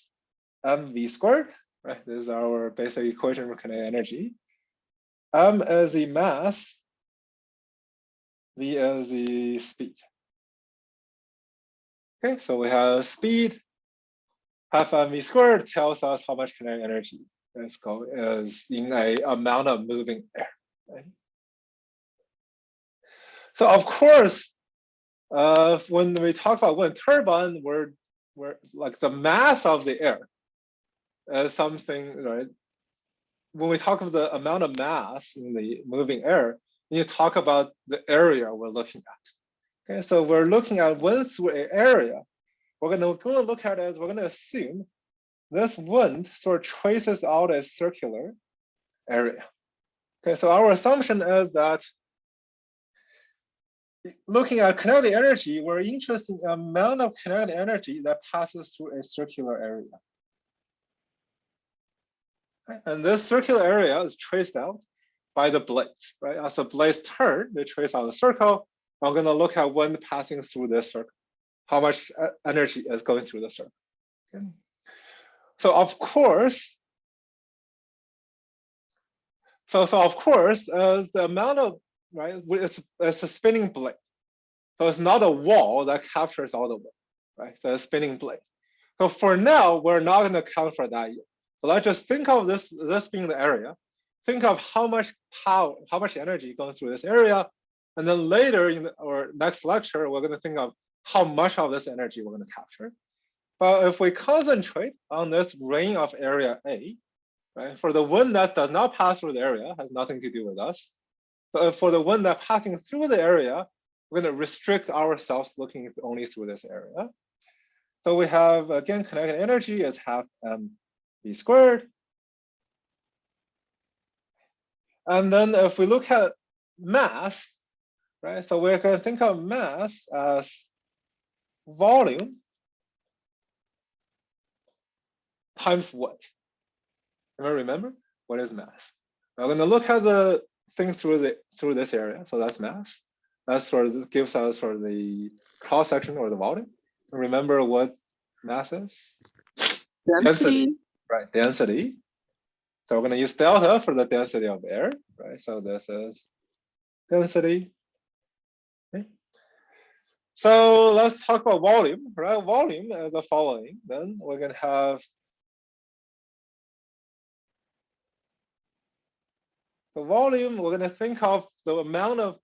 mv squared. Right? This is our basic equation for kinetic energy. M is the mass, V is the speed. Okay, so we have speed, half mv squared tells us how much kinetic energy is in a amount of moving air. Right? So of course, when we talk about wind turbine, we're like the mass of the air is something, right? When we talk of the amount of mass in the moving air, you talk about the area we're looking at. Okay, so we're looking at wind through an area. We're going to look at it as we're going to assume this wind sort of traces out a circular area. Okay, so our assumption is that looking at kinetic energy, we're interested in the amount of kinetic energy that passes through a circular area. Okay, and this circular area is traced out by the blades, right? As the blades turn, they trace out the circle. I'm going to look at wind passing through this circle, how much energy is going through the circle. Okay. So of course, the amount of, right, it's a spinning blade. So it's not a wall that captures all the wind, right? So it's a spinning blade. So for now, we're not going to count for that yet. So let's just think of this being the area. Think of how much power, how much energy going through this area. And then later in our next lecture, we're going to think of how much of this energy we're going to capture. But if we concentrate on this ring of area A, right, for the wind that does not pass through the area, has nothing to do with us. So for the wind that passing through the area, we're going to restrict ourselves looking only through this area. So we have, again, kinetic energy is half mv squared. And then if we look at mass, right, so we're going to think of mass as volume times what? Remember, what is mass? We're going to look at the things through this area, so that's mass. That sort of gives us sort of the cross section or the volume. Remember what mass is? Density. Right, density. So we're going to use delta for the density of air, right? So this is density. Okay. So let's talk about volume, right? Volume is the following. Then we're going to have So volume, we're gonna think of the amount of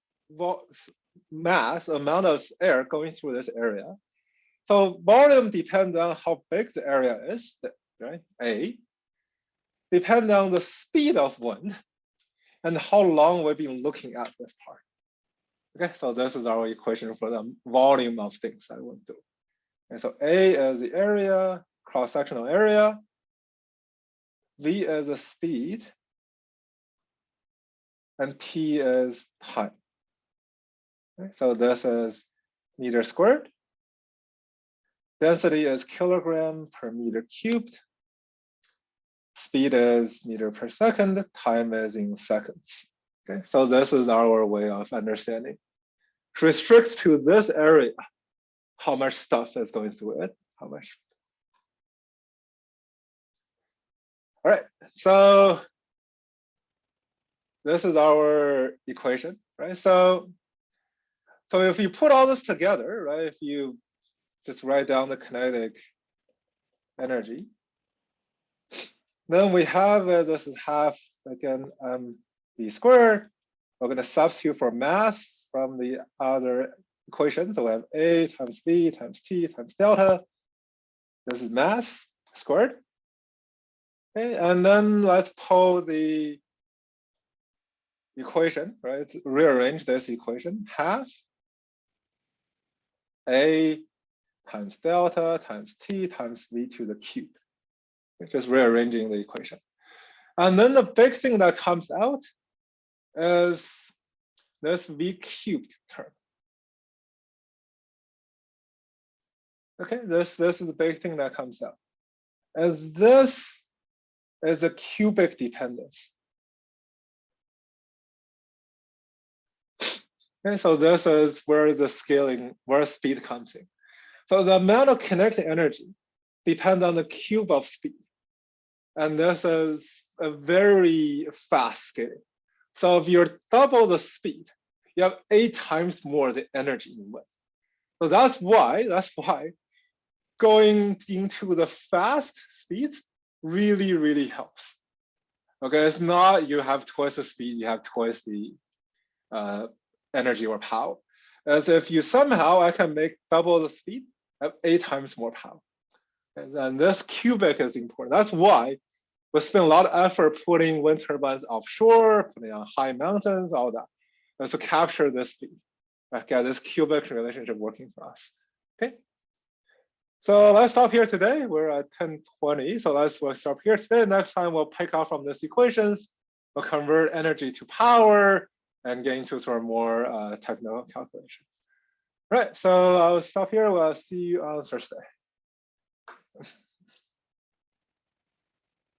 mass, amount of air going through this area. So volume depends on how big the area is, right? A. Depends on the speed of wind and how long we've been looking at this part. Okay, so this is our equation for the volume of things I went through. And so A is the area, cross-sectional area. V is the speed. And T is time. Okay, so this is meter squared. Density is kilogram per meter cubed. Speed is meter per second. Time is in seconds. Okay, so this is our way of understanding. Restricts to this area, how much stuff is going through it, how much. All right, so this is our equation, right? So if you put all this together, right, if you just write down the kinetic energy, then we have this is half, again, v squared. We're going to substitute for mass from the other equation. So we have A times V times T times delta. This is mass squared. Okay, and then let's pull the equation, right? Rearrange this equation. Half A times delta times T times V to the cube. Just rearranging the equation. And then the big thing that comes out is this V cubed term. Okay, this is the big thing that comes out. As this is a cubic dependence. Okay, so this is where the scaling, where speed comes in. So the amount of kinetic energy depends on the cube of speed. And this is a very fast scale. So if you're double the speed, you have 8 times more the energy in wind. So that's why going into the fast speeds really, really helps. Okay, it's not you have twice the speed, you have twice the energy or power. As if you somehow, I can make double the speed, have 8 times more power. And this cubic is important. That's why we spend a lot of effort putting wind turbines offshore, putting on high mountains, all that. And to capture this speed, get this cubic relationship working for us. Okay. So let's stop here today. We're at 10:20. So we'll stop here today. Next time we'll pick up from these equations. We'll convert energy to power and get into sort of more technical calculations. Right. So I'll stop here. We'll see you on Thursday.